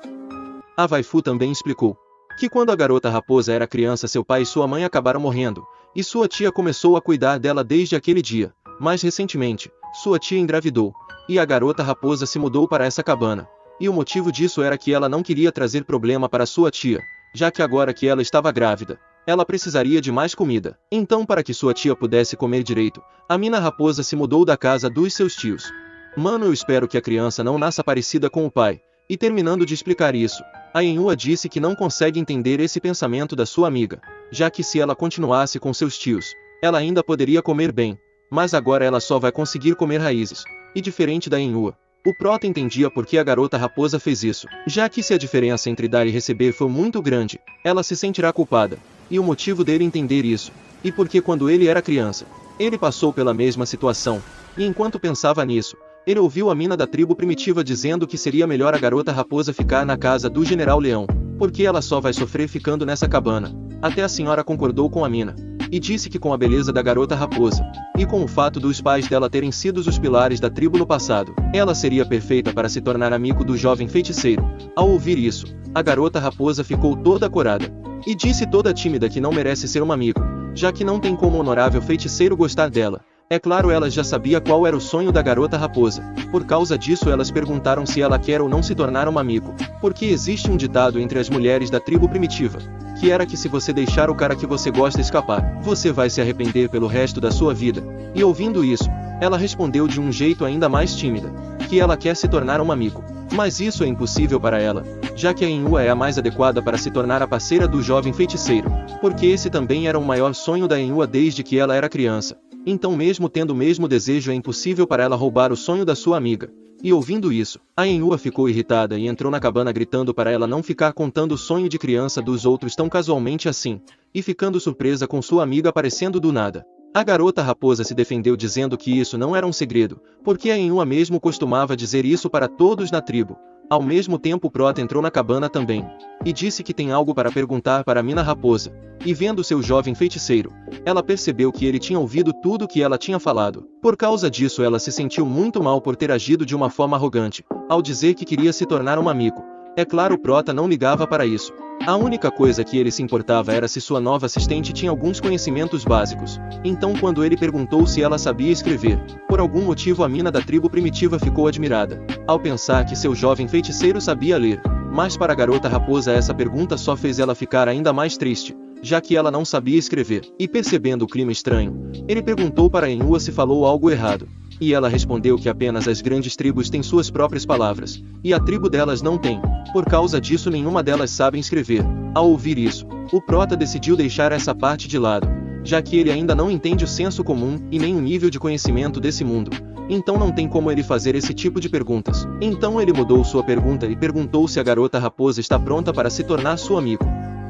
A waifu também explicou que quando a garota raposa era criança, seu pai e sua mãe acabaram morrendo, e sua tia começou a cuidar dela desde aquele dia. Mas recentemente, sua tia engravidou, e a garota raposa se mudou para essa cabana. E o motivo disso era que ela não queria trazer problema para sua tia, já que agora que ela estava grávida, ela precisaria de mais comida. Então, para que sua tia pudesse comer direito, a mina raposa se mudou da casa dos seus tios. Mano, eu espero que a criança não nasça parecida com o pai. E terminando de explicar isso, a Yenhua disse que não consegue entender esse pensamento da sua amiga, já que se ela continuasse com seus tios, ela ainda poderia comer bem, mas agora ela só vai conseguir comer raízes. E diferente da Yenhua, o prota entendia por que a garota raposa fez isso, já que se a diferença entre dar e receber for muito grande, ela se sentirá culpada. E o motivo dele entender isso, e porque quando ele era criança, ele passou pela mesma situação, e enquanto pensava nisso, ele ouviu a mina da tribo primitiva dizendo que seria melhor a garota raposa ficar na casa do General Leão, porque ela só vai sofrer ficando nessa cabana. Até a senhora concordou com a mina, e disse que com a beleza da garota raposa, e com o fato dos pais dela terem sido os pilares da tribo no passado, ela seria perfeita para se tornar amigo do jovem feiticeiro. Ao ouvir isso, a garota raposa ficou toda corada, e disse toda tímida que não merece ser uma amigo, já que não tem como o honorável feiticeiro gostar dela. É claro, ela já sabia qual era o sonho da garota raposa. Por causa disso, elas perguntaram se ela quer ou não se tornar uma amigo, porque existe um ditado entre as mulheres da tribo primitiva, que era que se você deixar o cara que você gosta escapar, você vai se arrepender pelo resto da sua vida. E ouvindo isso, ela respondeu de um jeito ainda mais tímida, que ela quer se tornar um amigo. Mas isso é impossível para ela, já que a Yenhua é a mais adequada para se tornar a parceira do jovem feiticeiro, porque esse também era o maior sonho da Yenhua desde que ela era criança. Então, mesmo tendo o mesmo desejo, é impossível para ela roubar o sonho da sua amiga. E ouvindo isso, a Yenhua ficou irritada e entrou na cabana gritando para ela não ficar contando o sonho de criança dos outros tão casualmente assim, e ficando surpresa com sua amiga aparecendo do nada. A garota raposa se defendeu dizendo que isso não era um segredo, porque a Yenhua mesmo costumava dizer isso para todos na tribo. Ao mesmo tempo, o prota entrou na cabana também, e disse que tem algo para perguntar para a mina raposa. E vendo seu jovem feiticeiro, ela percebeu que ele tinha ouvido tudo o que ela tinha falado. Por causa disso, ela se sentiu muito mal por ter agido de uma forma arrogante, ao dizer que queria se tornar um amigo. É claro, o prota não ligava para isso. A única coisa que ele se importava era se sua nova assistente tinha alguns conhecimentos básicos. Então, quando ele perguntou se ela sabia escrever, por algum motivo a mina da tribo primitiva ficou admirada, ao pensar que seu jovem feiticeiro sabia ler. Mas para a garota raposa essa pergunta só fez ela ficar ainda mais triste, já que ela não sabia escrever. E percebendo o clima estranho, ele perguntou para Enua se falou algo errado. E ela respondeu que apenas as grandes tribos têm suas próprias palavras, e a tribo delas não tem. Por causa disso nenhuma delas sabe escrever. Ao ouvir isso, o prota decidiu deixar essa parte de lado, já que ele ainda não entende o senso comum e nem o nível de conhecimento desse mundo. Então não tem como ele fazer esse tipo de perguntas. Então ele mudou sua pergunta e perguntou se a garota raposa está pronta para se tornar sua amigo.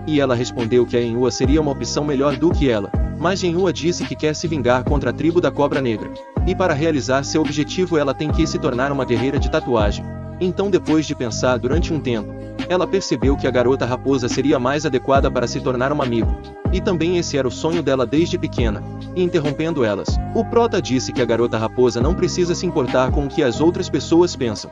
E ela respondeu que a Enua seria uma opção melhor do que ela, mas Enua disse que quer se vingar contra a tribo da Cobra Negra. E para realizar seu objetivo ela tem que se tornar uma guerreira de tatuagem. Então depois de pensar durante um tempo, ela percebeu que a garota raposa seria mais adequada para se tornar um amigo. E também esse era o sonho dela desde pequena. E interrompendo elas, o prota disse que a garota raposa não precisa se importar com o que as outras pessoas pensam.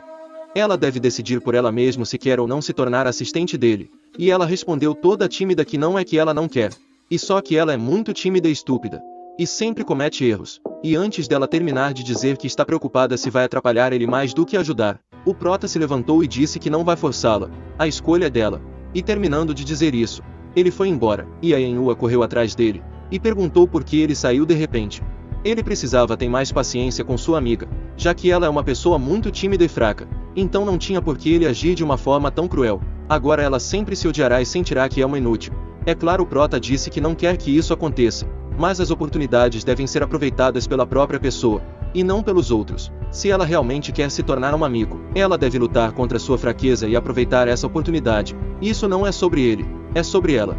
Ela deve decidir por ela mesma se quer ou não se tornar assistente dele. E ela respondeu toda tímida que não é que ela não quer. E só que ela é muito tímida e estúpida. E sempre comete erros. E antes dela terminar de dizer que está preocupada se vai atrapalhar ele mais do que ajudar, o prota se levantou e disse que não vai forçá-la. A escolha é dela. E terminando de dizer isso, ele foi embora. E a Enua correu atrás dele e perguntou por que ele saiu de repente. Ele precisava ter mais paciência com sua amiga, já que ela é uma pessoa muito tímida e fraca. Então não tinha por que ele agir de uma forma tão cruel. Agora ela sempre se odiará e sentirá que é uma inútil. É claro, o prota disse que não quer que isso aconteça, mas as oportunidades devem ser aproveitadas pela própria pessoa, e não pelos outros. Se ela realmente quer se tornar um amigo, ela deve lutar contra sua fraqueza e aproveitar essa oportunidade. Isso não é sobre ele, é sobre ela.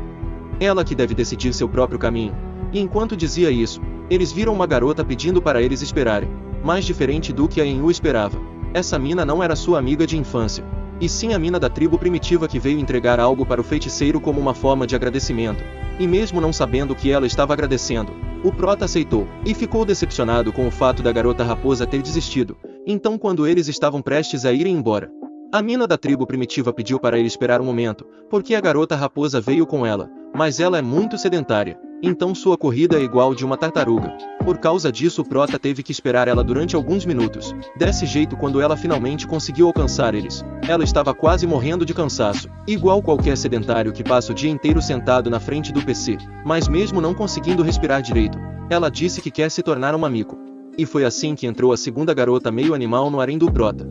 Ela que deve decidir seu próprio caminho. E enquanto dizia isso, eles viram uma garota pedindo para eles esperarem. Mais diferente do que a Enua esperava. Essa mina não era sua amiga de infância, e sim a mina da tribo primitiva que veio entregar algo para o feiticeiro como uma forma de agradecimento. E mesmo não sabendo o que ela estava agradecendo, o prota aceitou, e ficou decepcionado com o fato da garota raposa ter desistido. Então quando eles estavam prestes a irem embora, a mina da tribo primitiva pediu para ele esperar um momento, porque a garota raposa veio com ela, mas ela é muito sedentária, então sua corrida é igual de uma tartaruga. Por causa disso o prota teve que esperar ela durante alguns minutos. Desse jeito, quando ela finalmente conseguiu alcançar eles, ela estava quase morrendo de cansaço, igual qualquer sedentário que passa o dia inteiro sentado na frente do PC, mas mesmo não conseguindo respirar direito, ela disse que quer se tornar uma amigo. E foi assim que entrou a segunda garota meio animal no harém do prota.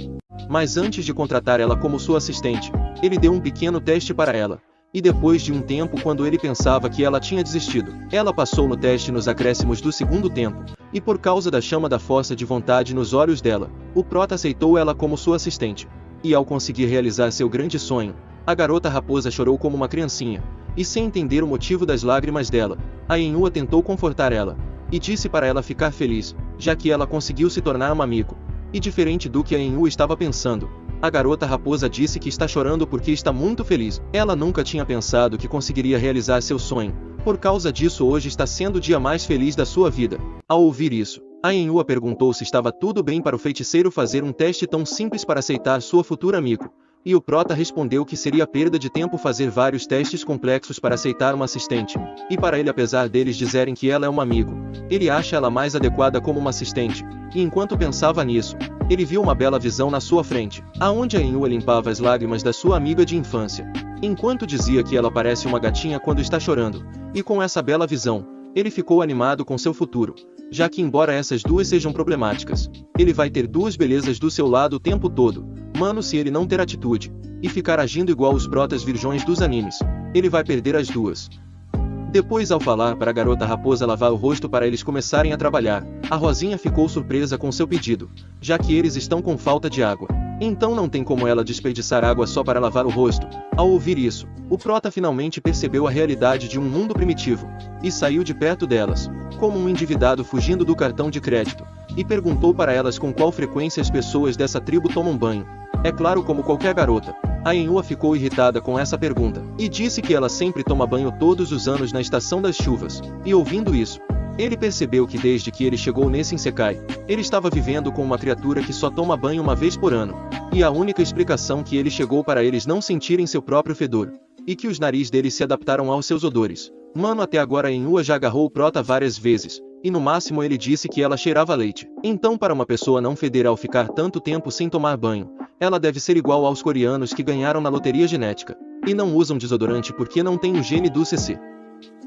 Mas antes de contratar ela como sua assistente, ele deu um pequeno teste para ela. E depois de um tempo, quando ele pensava que ela tinha desistido, ela passou no teste nos acréscimos do segundo tempo, e por causa da chama da força de vontade nos olhos dela, o prota aceitou ela como sua assistente. E ao conseguir realizar seu grande sonho, a garota raposa chorou como uma criancinha, e sem entender o motivo das lágrimas dela, a Enua tentou confortar ela, e disse para ela ficar feliz, já que ela conseguiu se tornar um amigo. E diferente do que a Enua estava pensando, a garota raposa disse que está chorando porque está muito feliz. Ela nunca tinha pensado que conseguiria realizar seu sonho. Por causa disso hoje está sendo o dia mais feliz da sua vida. Ao ouvir isso, a Enua perguntou se estava tudo bem para o feiticeiro fazer um teste tão simples para aceitar sua futura amigo. E o prota respondeu que seria perda de tempo fazer vários testes complexos para aceitar uma assistente. E para ele, apesar deles dizerem que ela é um amigo, ele acha ela mais adequada como uma assistente. E enquanto pensava nisso, ele viu uma bela visão na sua frente, aonde a Enua limpava as lágrimas da sua amiga de infância, enquanto dizia que ela parece uma gatinha quando está chorando. E com essa bela visão, ele ficou animado com seu futuro, já que embora essas duas sejam problemáticas, ele vai ter duas belezas do seu lado o tempo todo. Mano, se ele não ter atitude, e ficar agindo igual os protas virgões dos animes, ele vai perder as duas. Depois, ao falar para a garota raposa lavar o rosto para eles começarem a trabalhar, a Rosinha ficou surpresa com seu pedido, já que eles estão com falta de água. Então não tem como ela desperdiçar água só para lavar o rosto. Ao ouvir isso, o prota finalmente percebeu a realidade de um mundo primitivo, e saiu de perto delas, como um endividado fugindo do cartão de crédito, e perguntou para elas com qual frequência as pessoas dessa tribo tomam banho. É claro, como qualquer garota, a Enua ficou irritada com essa pergunta, e disse que ela sempre toma banho todos os anos na estação das chuvas. E ouvindo isso, ele percebeu que desde que ele chegou nesse Isekai, ele estava vivendo com uma criatura que só toma banho uma vez por ano. E a única explicação que ele chegou para eles não sentirem seu próprio fedor, e que os narizes deles se adaptaram aos seus odores. Mano, até agora a Enua já agarrou o prota várias vezes, e no máximo ele disse que ela cheirava leite. Então, para uma pessoa não feder ao ficar tanto tempo sem tomar banho, ela deve ser igual aos coreanos que ganharam na loteria genética, e não usam desodorante porque não tem o gene do CC.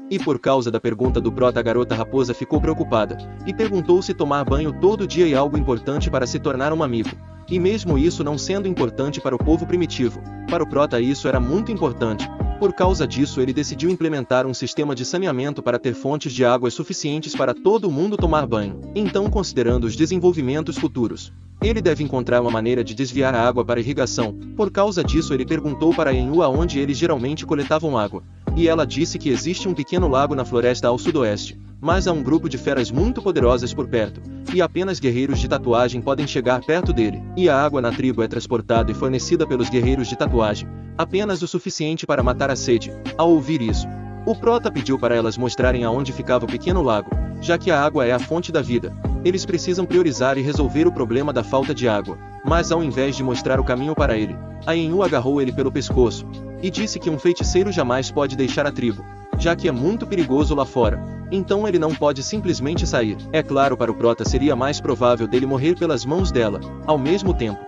E por causa da pergunta do prota, a garota raposa ficou preocupada, e perguntou se tomar banho todo dia é algo importante para se tornar um amigo. E mesmo isso não sendo importante para o povo primitivo, para o prota isso era muito importante. Por causa disso ele decidiu implementar um sistema de saneamento para ter fontes de água suficientes para todo mundo tomar banho. Então, considerando os desenvolvimentos futuros, ele deve encontrar uma maneira de desviar a água para irrigação. Por causa disso ele perguntou para Enyu aonde eles geralmente coletavam água, e ela disse que existe um pequeno lago na floresta ao sudoeste, mas há um grupo de feras muito poderosas por perto, e apenas guerreiros de tatuagem podem chegar perto dele, e a água na tribo é transportada e fornecida pelos guerreiros de tatuagem, apenas o suficiente para matar a sede. Ao ouvir isso, o prota pediu para elas mostrarem aonde ficava o pequeno lago, já que a água é a fonte da vida. Eles precisam priorizar e resolver o problema da falta de água, mas ao invés de mostrar o caminho para ele, a Enyu agarrou ele pelo pescoço, e disse que um feiticeiro jamais pode deixar a tribo, já que é muito perigoso lá fora, então ele não pode simplesmente sair. É claro, para o prota seria mais provável dele morrer pelas mãos dela. Ao mesmo tempo,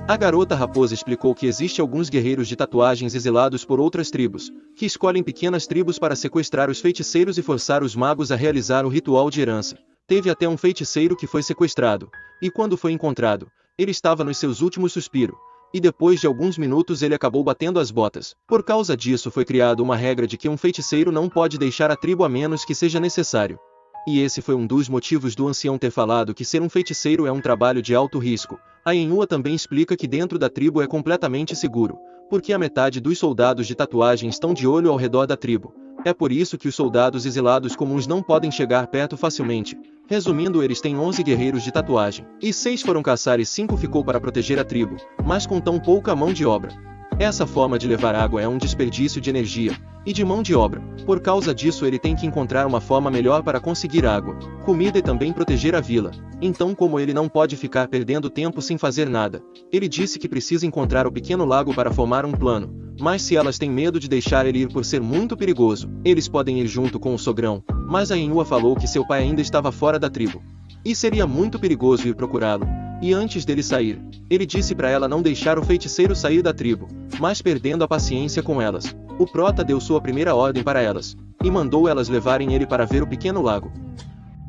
a garota raposa explicou que existe alguns guerreiros de tatuagens exilados por outras tribos, que escolhem pequenas tribos para sequestrar os feiticeiros e forçar os magos a realizar o ritual de herança. Teve até um feiticeiro que foi sequestrado, e quando foi encontrado, ele estava nos seus últimos suspiros, e depois de alguns minutos ele acabou batendo as botas. Por causa disso foi criada uma regra de que um feiticeiro não pode deixar a tribo a menos que seja necessário. E esse foi um dos motivos do ancião ter falado que ser um feiticeiro é um trabalho de alto risco. A Enyu também explica que dentro da tribo é completamente seguro, porque a metade dos soldados de tatuagem estão de olho ao redor da tribo. É por isso que os soldados exilados comuns não podem chegar perto facilmente. Resumindo, eles têm 11 guerreiros de tatuagem, e 6 foram caçar e 5 ficou para proteger a tribo, mas com tão pouca mão de obra. Essa forma de levar água é um desperdício de energia e de mão de obra. Por causa disso ele tem que encontrar uma forma melhor para conseguir água, comida e também proteger a vila. Então, como ele não pode ficar perdendo tempo sem fazer nada, ele disse que precisa encontrar o pequeno lago para formar um plano. Mas se elas têm medo de deixar ele ir por ser muito perigoso, eles podem ir junto com o sogrão. Mas a Enyu falou que seu pai ainda estava fora da tribo, e seria muito perigoso ir procurá-lo. E antes dele sair, ele disse para ela não deixar o feiticeiro sair da tribo, mas perdendo a paciência com elas, o prota deu sua primeira ordem para elas, e mandou elas levarem ele para ver o pequeno lago.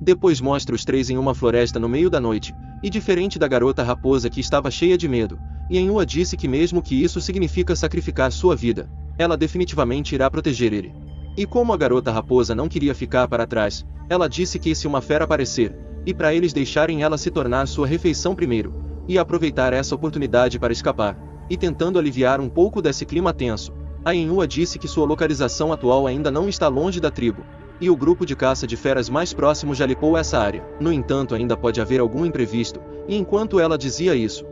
Depois mostra os 3 em uma floresta no meio da noite, e diferente da garota raposa que estava cheia de medo, e Enyu disse que mesmo que isso significa sacrificar sua vida, ela definitivamente irá proteger ele. E como a garota raposa não queria ficar para trás, ela disse que se uma fera aparecer, e para eles deixarem ela se tornar sua refeição primeiro, e aproveitar essa oportunidade para escapar, e tentando aliviar um pouco desse clima tenso, a Enyu disse que sua localização atual ainda não está longe da tribo, e o grupo de caça de feras mais próximo já limpou essa área. No entanto, ainda pode haver algum imprevisto, e enquanto ela dizia isso,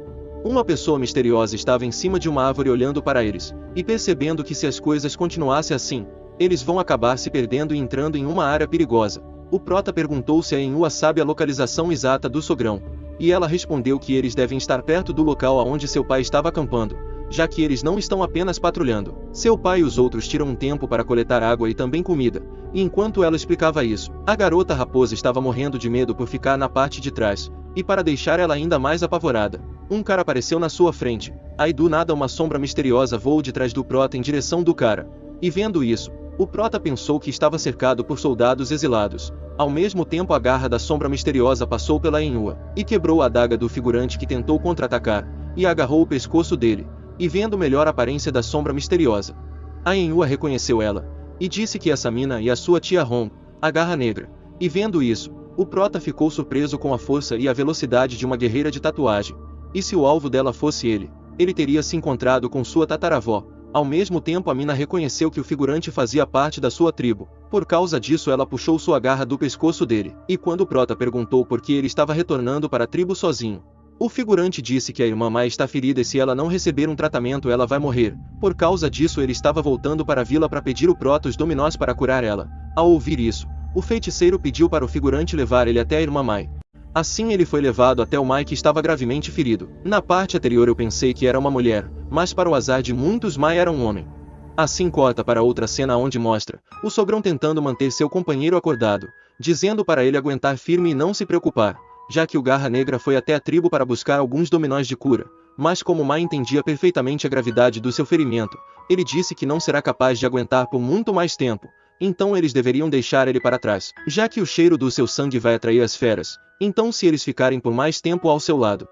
uma pessoa misteriosa estava em cima de uma árvore olhando para eles, e percebendo que se as coisas continuassem assim, eles vão acabar se perdendo e entrando em uma área perigosa. O prota perguntou se a Enyu sabe a localização exata do sogrão, e ela respondeu que eles devem estar perto do local aonde seu pai estava acampando, já que eles não estão apenas patrulhando. Seu pai e os outros tiram um tempo para coletar água e também comida, e enquanto ela explicava isso, a garota raposa estava morrendo de medo por ficar na parte de trás, e para deixar ela ainda mais apavorada, um cara apareceu na sua frente. Aí do nada uma sombra misteriosa voou de trás do prota em direção do cara, e vendo isso, o prota pensou que estava cercado por soldados exilados. Ao mesmo tempo a garra da sombra misteriosa passou pela Enyu, e quebrou a adaga do figurante que tentou contra-atacar, e agarrou o pescoço dele, e vendo melhor a aparência da sombra misteriosa, a Enyu reconheceu ela, e disse que essa mina e a sua tia Hong, a garra negra. E vendo isso, o prota ficou surpreso com a força e a velocidade de uma guerreira de tatuagem, e se o alvo dela fosse ele teria se encontrado com sua tataravó. Ao mesmo tempo a mina reconheceu que o figurante fazia parte da sua tribo. Por causa disso ela puxou sua garra do pescoço dele, e quando o prota perguntou por que ele estava retornando para a tribo sozinho, o figurante disse que a irmã Mai está ferida e se ela não receber um tratamento ela vai morrer. Por causa disso ele estava voltando para a vila para pedir o prota os dominós para curar ela. Ao ouvir isso, o feiticeiro pediu para o figurante levar ele até a irmã Mai. Assim ele foi levado até o Mai que estava gravemente ferido. Na parte anterior eu pensei que era uma mulher, mas para o azar de muitos Mai era um homem. Assim corta para outra cena onde mostra o sogrão tentando manter seu companheiro acordado, dizendo para ele aguentar firme e não se preocupar, já que o Garra Negra foi até a tribo para buscar alguns dominós de cura, mas como Mai entendia perfeitamente a gravidade do seu ferimento, ele disse que não será capaz de aguentar por muito mais tempo, então eles deveriam deixar ele para trás, já que o cheiro do seu sangue vai atrair as feras, então se eles ficarem por mais tempo ao seu lado,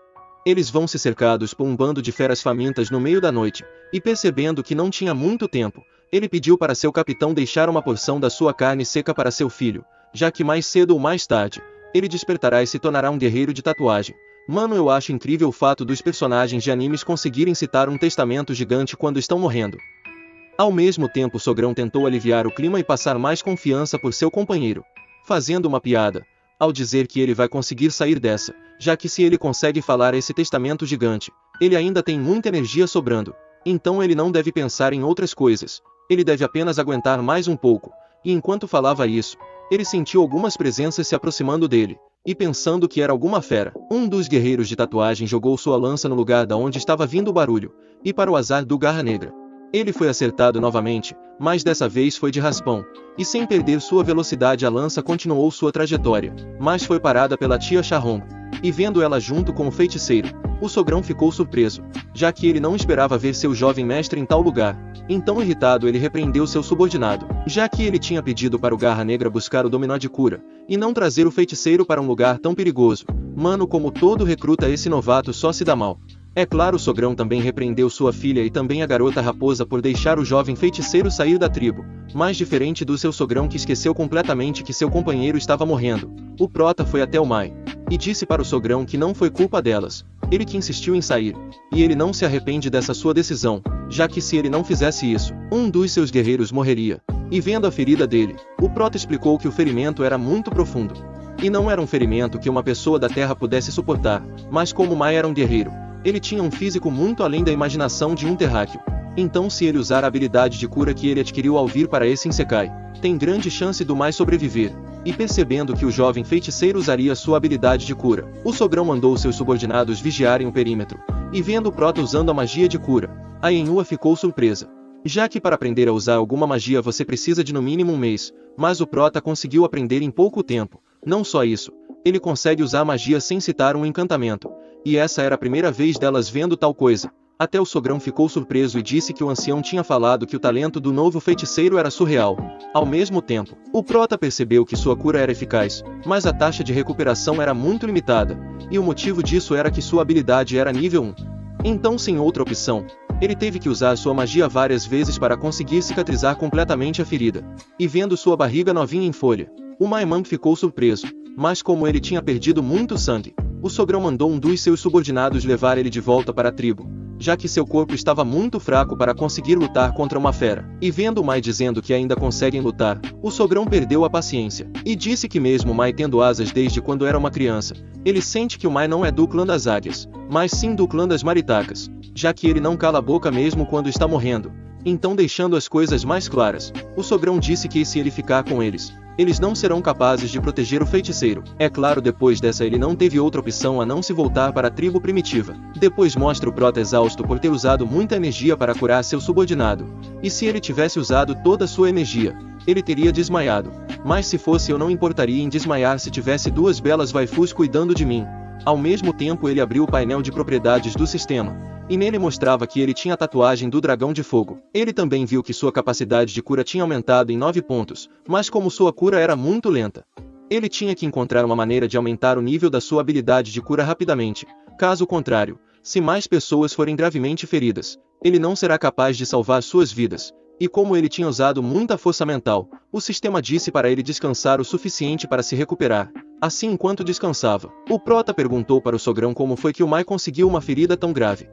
eles vão ser cercados por um bando de feras famintas no meio da noite, e percebendo que não tinha muito tempo, ele pediu para seu capitão deixar uma porção da sua carne seca para seu filho, já que mais cedo ou mais tarde, ele despertará e se tornará um guerreiro de tatuagem. Mano, eu acho incrível o fato dos personagens de animes conseguirem citar um testamento gigante quando estão morrendo. Ao mesmo tempo, o sogrão tentou aliviar o clima e passar mais confiança por seu companheiro, fazendo uma piada, ao dizer que ele vai conseguir sair dessa, já que se ele consegue falar esse testamento gigante, ele ainda tem muita energia sobrando, então ele não deve pensar em outras coisas, ele deve apenas aguentar mais um pouco, e enquanto falava isso, ele sentiu algumas presenças se aproximando dele, e pensando que era alguma fera, um dos guerreiros de tatuagem jogou sua lança no lugar da onde estava vindo o barulho, e para o azar do Garra Negra, ele foi acertado novamente, mas dessa vez foi de raspão, e sem perder sua velocidade a lança continuou sua trajetória, mas foi parada pela tia Charron, e vendo ela junto com o feiticeiro, o sogrão ficou surpreso, já que ele não esperava ver seu jovem mestre em tal lugar. Então irritado ele repreendeu seu subordinado, já que ele tinha pedido para o Garra Negra buscar o dominó de cura, e não trazer o feiticeiro para um lugar tão perigoso. Mano, como todo recruta esse novato só se dá mal. É claro, o sogrão também repreendeu sua filha e também a garota raposa por deixar o jovem feiticeiro sair da tribo, mas diferente do seu sogrão que esqueceu completamente que seu companheiro estava morrendo, o prota foi até o Mai, e disse para o sogrão que não foi culpa delas, ele que insistiu em sair, e ele não se arrepende dessa sua decisão, já que se ele não fizesse isso, um dos seus guerreiros morreria. E vendo a ferida dele, o prota explicou que o ferimento era muito profundo, e não era um ferimento que uma pessoa da terra pudesse suportar, mas como Mai era um guerreiro, ele tinha um físico muito além da imaginação de um terráqueo. Então se ele usar a habilidade de cura que ele adquiriu ao vir para esse Isekai, tem grande chance do Mai sobreviver. E percebendo que o jovem feiticeiro usaria sua habilidade de cura, o sogrão mandou seus subordinados vigiarem o perímetro, e vendo o prota usando a magia de cura, a Yenhua ficou surpresa, já que para aprender a usar alguma magia você precisa de no mínimo um mês, mas o prota conseguiu aprender em pouco tempo. Não só isso, ele consegue usar magia sem citar um encantamento, e essa era a primeira vez delas vendo tal coisa. Até o sogrão ficou surpreso e disse que o ancião tinha falado que o talento do novo feiticeiro era surreal. Ao mesmo tempo, o prota percebeu que sua cura era eficaz, mas a taxa de recuperação era muito limitada, e o motivo disso era que sua habilidade era nível 1. Então, sem outra opção, ele teve que usar sua magia várias vezes para conseguir cicatrizar completamente a ferida. E vendo sua barriga novinha em folha, o Maimam ficou surpreso, mas como ele tinha perdido muito sangue, o sogrão mandou um dos seus subordinados levar ele de volta para a tribo, já que seu corpo estava muito fraco para conseguir lutar contra uma fera. E vendo Mai dizendo que ainda conseguem lutar, o sogrão perdeu a paciência, e disse que mesmo Mai tendo asas desde quando era uma criança, ele sente que o Mai não é do clã das águias, mas sim do clã das maritacas, já que ele não cala a boca mesmo quando está morrendo. Então, deixando as coisas mais claras, o sogrão disse que se ele ficar com eles não serão capazes de proteger o feiticeiro. É claro, depois dessa ele não teve outra opção a não se voltar para a tribo primitiva. Depois mostra o prota exausto por ter usado muita energia para curar seu subordinado. E se ele tivesse usado toda a sua energia, ele teria desmaiado. Mas se fosse eu não importaria em desmaiar se tivesse duas belas waifus cuidando de mim. Ao mesmo tempo ele abriu o painel de propriedades do sistema, e nele mostrava que ele tinha a tatuagem do dragão de fogo. Ele também viu que sua capacidade de cura tinha aumentado em 9 pontos, mas como sua cura era muito lenta, ele tinha que encontrar uma maneira de aumentar o nível da sua habilidade de cura rapidamente. Caso contrário, se mais pessoas forem gravemente feridas, ele não será capaz de salvar suas vidas. E como ele tinha usado muita força mental, o sistema disse para ele descansar o suficiente para se recuperar. Assim, enquanto descansava, o prota perguntou para o sogrão como foi que o Mai conseguiu uma ferida tão grave.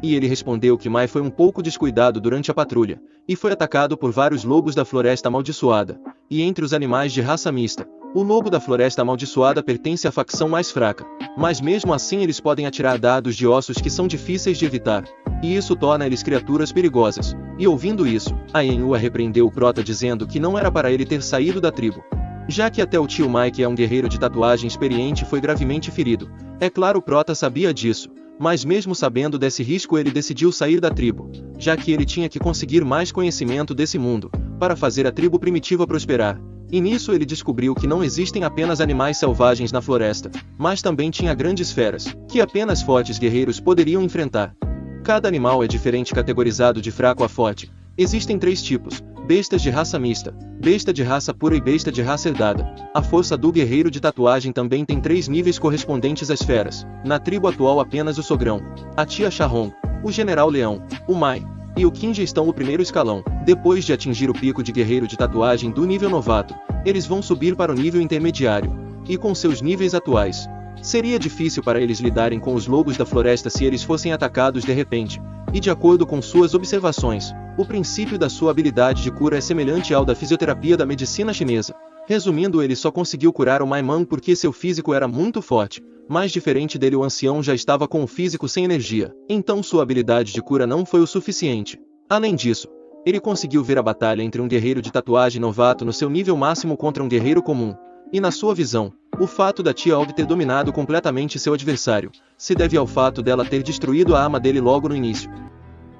E ele respondeu que Mai foi um pouco descuidado durante a patrulha, e foi atacado por vários lobos da floresta amaldiçoada. E entre os animais de raça mista, o lobo da floresta amaldiçoada pertence à facção mais fraca, mas mesmo assim eles podem atirar dardos de ossos que são difíceis de evitar, e isso torna eles criaturas perigosas. E ouvindo isso, a Yenhua repreendeu o prota dizendo que não era para ele ter saído da tribo, já que até o tio Mai, que é um guerreiro de tatuagem experiente, foi gravemente ferido. É claro, o prota sabia disso, mas mesmo sabendo desse risco ele decidiu sair da tribo, já que ele tinha que conseguir mais conhecimento desse mundo, para fazer a tribo primitiva prosperar. E nisso ele descobriu que não existem apenas animais selvagens na floresta, mas também tinha grandes feras, que apenas fortes guerreiros poderiam enfrentar. Cada animal é diferente categorizado de fraco a forte. Existem 3 tipos: bestas de raça mista, besta de raça pura e besta de raça herdada. A força do guerreiro de tatuagem também tem 3 níveis correspondentes às feras. Na tribo atual apenas o Sogrão, a tia Charron, o general Leão, o Mai e o Kinja estão no primeiro escalão. Depois de atingir o pico de guerreiro de tatuagem do nível novato, eles vão subir para o nível intermediário. E com seus níveis atuais, seria difícil para eles lidarem com os lobos da floresta se eles fossem atacados de repente. E de acordo com suas observações, o princípio da sua habilidade de cura é semelhante ao da fisioterapia da medicina chinesa. Resumindo, ele só conseguiu curar o Maimang porque seu físico era muito forte. Mais diferente dele, o ancião já estava com o físico sem energia, então sua habilidade de cura não foi o suficiente. Além disso, ele conseguiu ver a batalha entre um guerreiro de tatuagem novato no seu nível máximo contra um guerreiro comum. E na sua visão, o fato da tia Alv ter dominado completamente seu adversário se deve ao fato dela ter destruído a arma dele logo no início.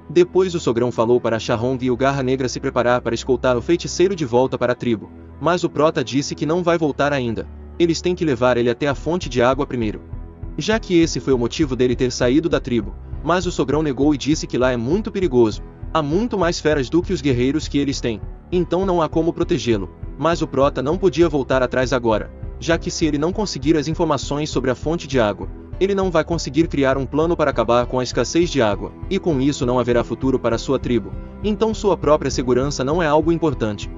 Depois o Sogrão falou para Charron e o Garra Negra se preparar para escoltar o feiticeiro de volta para a tribo, mas o Prota disse que não vai voltar ainda. Eles têm que levar ele até a fonte de água primeiro, já que esse foi o motivo dele ter saído da tribo. Mas o Sogrão negou e disse que lá é muito perigoso. Há muito mais feras do que os guerreiros que eles têm, então não há como protegê-lo. Mas o Prota não podia voltar atrás agora, já que se ele não conseguir as informações sobre a fonte de água, ele não vai conseguir criar um plano para acabar com a escassez de água, e com isso não haverá futuro para sua tribo. Então sua própria segurança não é algo importante.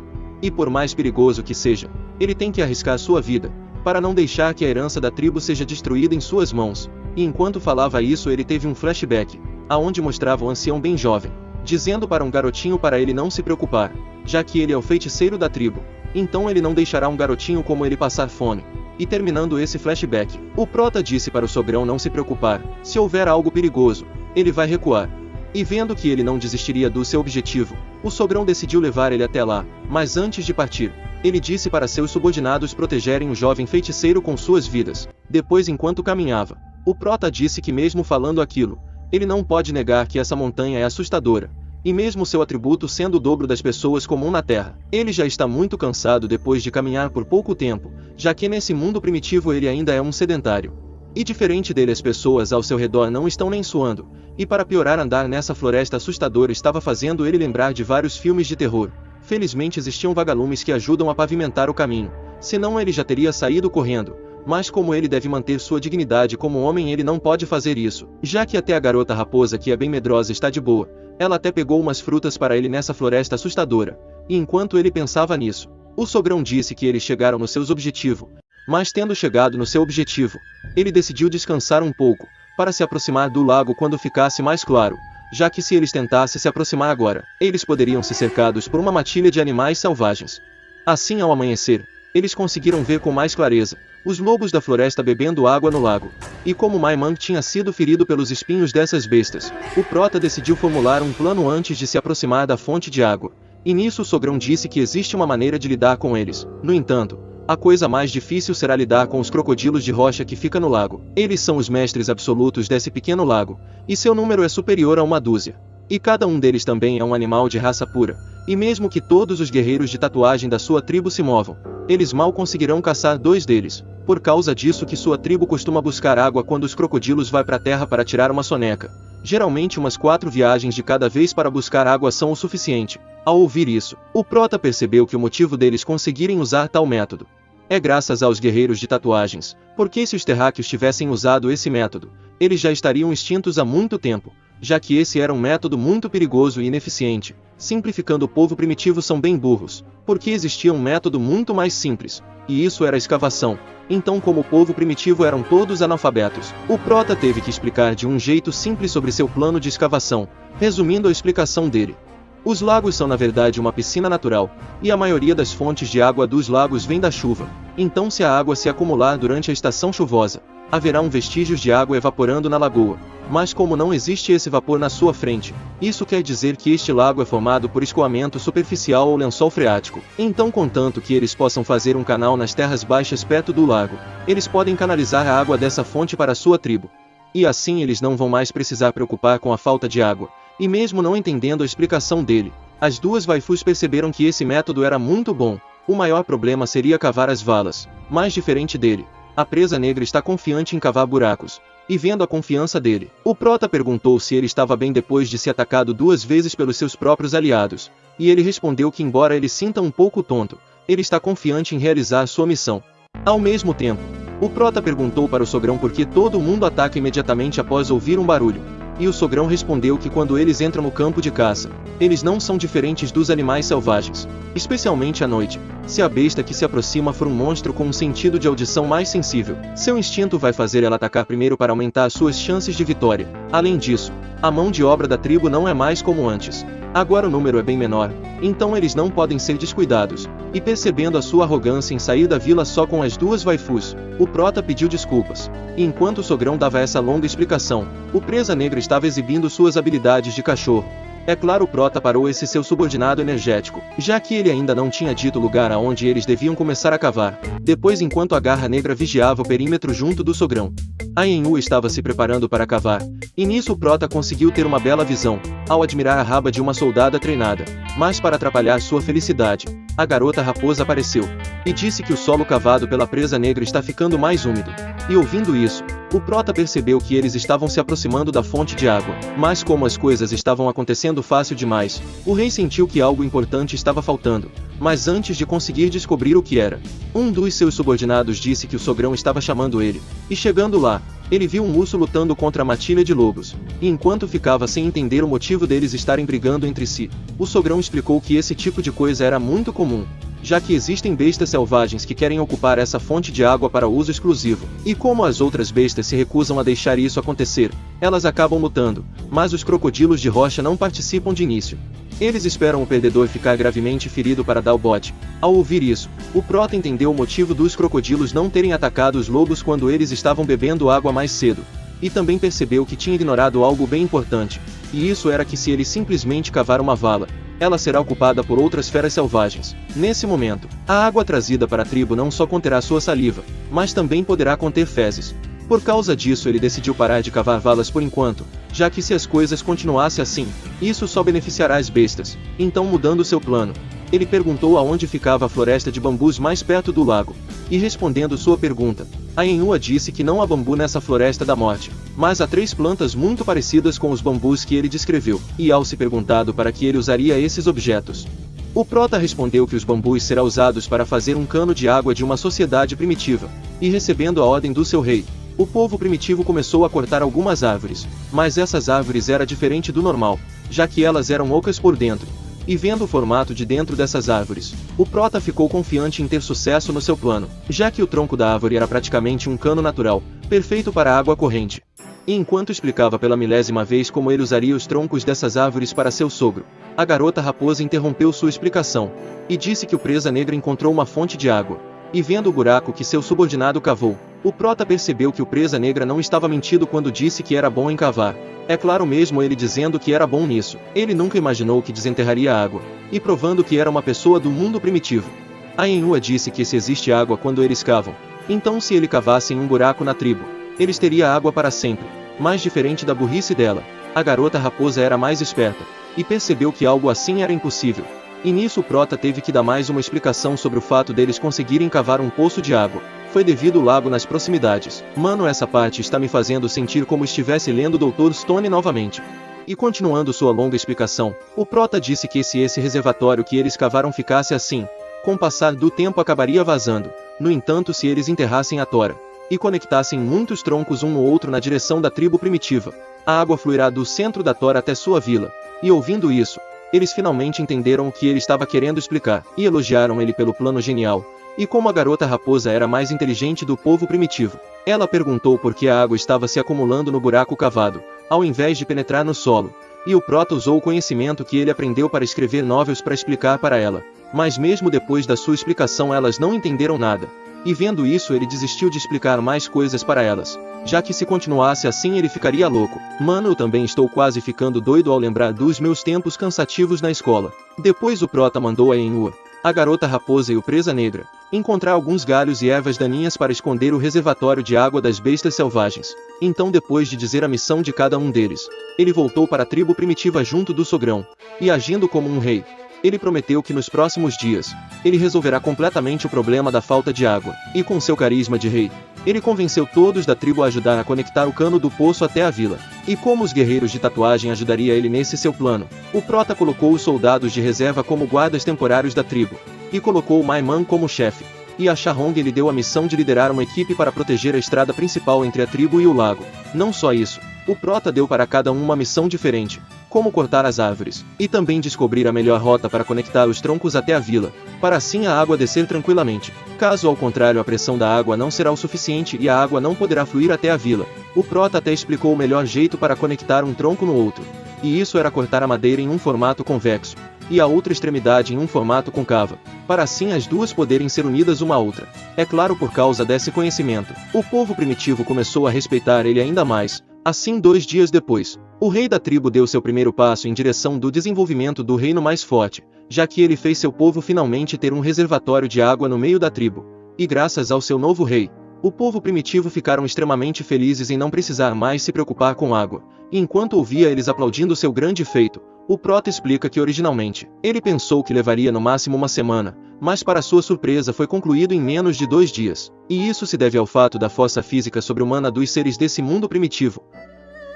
E por mais perigoso que seja, ele tem que arriscar sua vida, para não deixar que a herança da tribo seja destruída em suas mãos. E enquanto falava isso, ele teve um flashback, aonde mostrava o ancião bem jovem, dizendo para um garotinho para ele não se preocupar, já que ele é o feiticeiro da tribo, então ele não deixará um garotinho como ele passar fome. E terminando esse flashback, o Prota disse para o Sogrão não se preocupar, se houver algo perigoso, ele vai recuar. E vendo que ele não desistiria do seu objetivo, o Sogrão decidiu levar ele até lá, mas antes de partir, ele disse para seus subordinados protegerem o jovem feiticeiro com suas vidas. Depois, enquanto caminhava, o Prota disse que mesmo falando aquilo, ele não pode negar que essa montanha é assustadora. E mesmo seu atributo sendo o dobro das pessoas comum na Terra, ele já está muito cansado depois de caminhar por pouco tempo, já que nesse mundo primitivo ele ainda é um sedentário. E diferente dele, as pessoas ao seu redor não estão nem suando, e para piorar, andar nessa floresta assustadora estava fazendo ele lembrar de vários filmes de terror. Felizmente existiam vagalumes que ajudam a pavimentar o caminho, senão ele já teria saído correndo. Mas como ele deve manter sua dignidade como homem, ele não pode fazer isso, já que até a garota raposa, que é bem medrosa, está de boa. Ela até pegou umas frutas para ele nessa floresta assustadora. E enquanto ele pensava nisso, o Sogrão disse que eles chegaram no seu objetivo. Mas tendo chegado no seu objetivo, ele decidiu descansar um pouco, para se aproximar do lago quando ficasse mais claro, já que se eles tentassem se aproximar agora, eles poderiam ser cercados por uma matilha de animais selvagens. Assim, ao amanhecer, eles conseguiram ver com mais clareza os lobos da floresta bebendo água no lago. E como Maimang tinha sido ferido pelos espinhos dessas bestas, o Prota decidiu formular um plano antes de se aproximar da fonte de água. E nisso o Sogrão disse que existe uma maneira de lidar com eles. No entanto, a coisa mais difícil será lidar com os crocodilos de rocha que fica no lago. Eles são os mestres absolutos desse pequeno lago, e seu número é superior a 1 dúzia. E cada um deles também é um animal de raça pura. E mesmo que todos os guerreiros de tatuagem da sua tribo se movam, eles mal conseguirão caçar 2 deles. Por causa disso que sua tribo costuma buscar água quando os crocodilos vão para a terra para tirar uma soneca. Geralmente umas 4 viagens de cada vez para buscar água são o suficiente. Ao ouvir isso, o Prota percebeu que o motivo deles conseguirem usar tal método é graças aos guerreiros de tatuagens, porque se os terráqueos tivessem usado esse método, eles já estariam extintos há muito tempo, já que esse era um método muito perigoso e ineficiente. Simplificando, o povo primitivo são bem burros, porque existia um método muito mais simples, e isso era a escavação. Então, como o povo primitivo eram todos analfabetos, o Prota teve que explicar de um jeito simples sobre seu plano de escavação. Resumindo a explicação dele, os lagos são na verdade uma piscina natural, e a maioria das fontes de água dos lagos vem da chuva. Então, se a água se acumular durante a estação chuvosa, haverá vestígios de água evaporando na lagoa. Mas como não existe esse vapor na sua frente, isso quer dizer que este lago é formado por escoamento superficial ou lençol freático. Então, contanto que eles possam fazer um canal nas terras baixas perto do lago, eles podem canalizar a água dessa fonte para a sua tribo. E assim eles não vão mais precisar preocupar com a falta de água. E mesmo não entendendo a explicação dele, As duas waifus perceberam que esse método era muito bom. O maior problema seria cavar as valas, mas diferente dele, a presa negra está confiante em cavar buracos. E vendo a confiança dele, o prota perguntou se ele estava bem depois de ser atacado 2 vezes pelos seus próprios aliados, e ele respondeu que embora ele sinta um pouco tonto, ele está confiante em realizar sua missão. Ao mesmo tempo, o prota perguntou para o sogrão por que todo mundo ataca imediatamente após ouvir um barulho, e o sogrão respondeu que quando eles entram no campo de caça, eles não são diferentes dos animais selvagens, especialmente à noite. Se a besta que se aproxima for um monstro com um sentido de audição mais sensível, seu instinto vai fazer ela atacar primeiro para aumentar suas chances de vitória. Além disso, a mão de obra da tribo não é mais como antes. Agora o número é bem menor, então eles não podem ser descuidados. E percebendo a sua arrogância em sair da vila só com as 2 waifus, o prota pediu desculpas. E enquanto o sogrão dava essa longa explicação, o presa negra estava exibindo suas habilidades de cachorro. É claro, o prota parou esse seu subordinado energético, já que ele ainda não tinha dito o lugar aonde eles deviam começar a cavar. Depois, enquanto a garra negra vigiava o perímetro junto do sogrão, a Yenhu estava se preparando para cavar, e nisso o prota conseguiu ter uma bela visão, ao admirar a raba de uma soldada treinada. Mas para atrapalhar sua felicidade, a garota raposa apareceu, e disse que o solo cavado pela presa negra está ficando mais úmido. E ouvindo isso, o prota percebeu que eles estavam se aproximando da fonte de água. Mas como as coisas estavam acontecendo fácil demais, o rei sentiu que algo importante estava faltando. Mas antes de conseguir descobrir o que era, um dos seus subordinados disse que o sogrão estava chamando ele. E chegando lá, ele viu um urso lutando contra a matilha de lobos. E enquanto ficava sem entender o motivo deles estarem brigando entre si, o sogrão explicou que esse tipo de coisa era muito comum, já que existem bestas selvagens que querem ocupar essa fonte de água para uso exclusivo. E como as outras bestas se recusam a deixar isso acontecer, elas acabam lutando, mas os crocodilos de rocha não participam de início. Eles esperam o perdedor ficar gravemente ferido para dar o bote. Ao ouvir isso, o prota entendeu o motivo dos crocodilos não terem atacado os lobos quando eles estavam bebendo água mais cedo. E também percebeu que tinha ignorado algo bem importante, e isso era que se ele simplesmente cavar uma vala, ela será ocupada por outras feras selvagens. Nesse momento, a água trazida para a tribo não só conterá sua saliva, mas também poderá conter fezes. Por causa disso ele decidiu parar de cavar valas por enquanto, já que se as coisas continuassem assim, isso só beneficiará as bestas. Então, mudando seu plano, ele perguntou aonde ficava a floresta de bambus mais perto do lago. E respondendo sua pergunta, a Yenhua disse que não há bambu nessa floresta da morte, mas há 3 plantas muito parecidas com os bambus que ele descreveu. E ao se perguntado para que ele usaria esses objetos, o prota respondeu que os bambus serão usados para fazer um cano de água de uma sociedade primitiva. E recebendo a ordem do seu rei, o povo primitivo começou a cortar algumas árvores, mas essas árvores eram diferentes do normal, já que elas eram ocas por dentro. E vendo o formato de dentro dessas árvores, o prota ficou confiante em ter sucesso no seu plano, já que o tronco da árvore era praticamente um cano natural, perfeito para a água corrente. E enquanto explicava pela milésima vez como ele usaria os troncos dessas árvores para seu sogro, a garota raposa interrompeu sua explicação, e disse que o presa negra encontrou uma fonte de água. E vendo o buraco que seu subordinado cavou, o prota percebeu que o presa negra não estava mentindo quando disse que era bom em cavar. É claro, mesmo ele dizendo que era bom nisso, ele nunca imaginou que desenterraria água, e provando que era uma pessoa do mundo primitivo. A Yenhua disse que se existe água quando eles cavam, então se ele cavasse em um buraco na tribo, eles teriam água para sempre. Mas diferente da burrice dela, a garota raposa era mais esperta, e percebeu que algo assim era impossível. E nisso o prota teve que dar mais uma explicação sobre o fato deles conseguirem cavar um poço de água. Foi devido ao lago nas proximidades. Mano, essa parte está me fazendo sentir como estivesse lendo Dr. Stone novamente. E continuando sua longa explicação, o prota disse que se esse reservatório que eles cavaram ficasse assim, com o passar do tempo acabaria vazando. No entanto, se eles enterrassem a tora, e conectassem muitos troncos um no outro na direção da tribo primitiva, a água fluirá do centro da tora até sua vila. E ouvindo isso, eles finalmente entenderam o que ele estava querendo explicar, e elogiaram ele pelo plano genial. E como a garota raposa era mais inteligente do povo primitivo, ela perguntou por que a água estava se acumulando no buraco cavado, ao invés de penetrar no solo. E o prota usou o conhecimento que ele aprendeu para escrever novels para explicar para ela. Mas mesmo depois da sua explicação elas não entenderam nada. E vendo isso ele desistiu de explicar mais coisas para elas, já que se continuasse assim ele ficaria louco. Mano, eu também estou quase ficando doido ao lembrar dos meus tempos cansativos na escola. Depois o prota mandou a Yenhua A garota raposa e o presa negra, encontrar alguns galhos e ervas daninhas para esconder o reservatório de água das bestas selvagens. Então, depois de dizer a missão de cada um deles, ele voltou para a tribo primitiva junto do sogrão, e agindo como um rei, ele prometeu que nos próximos dias, ele resolverá completamente o problema da falta de água, e com seu carisma de rei, ele convenceu todos da tribo a ajudar a conectar o cano do poço até a vila. E como os guerreiros de tatuagem ajudaria ele nesse seu plano, o Prota colocou os soldados de reserva como guardas temporários da tribo, e colocou o Maiman como chefe, e a Shahong lhe deu a missão de liderar uma equipe para proteger a estrada principal entre a tribo e o lago. Não só isso, o Prota deu para cada um uma missão diferente, como cortar as árvores, e também descobrir a melhor rota para conectar os troncos até a vila, para assim a água descer tranquilamente. Caso ao contrário a pressão da água não será o suficiente e a água não poderá fluir até a vila. O Prota até explicou o melhor jeito para conectar um tronco no outro, e isso era cortar a madeira em um formato convexo, e a outra extremidade em um formato côncavo, para assim as duas poderem ser unidas uma à outra. É claro, por causa desse conhecimento, o povo primitivo começou a respeitar ele ainda mais. Assim, 2 dias depois, o rei da tribo deu seu primeiro passo em direção do desenvolvimento do reino mais forte, já que ele fez seu povo finalmente ter um reservatório de água no meio da tribo. E graças ao seu novo rei, o povo primitivo ficaram extremamente felizes em não precisar mais se preocupar com água. E enquanto ouvia eles aplaudindo seu grande feito, o Prota explica que originalmente, ele pensou que levaria no máximo uma semana, mas para sua surpresa foi concluído em menos de 2 dias. E isso se deve ao fato da força física sobre-humana dos seres desse mundo primitivo.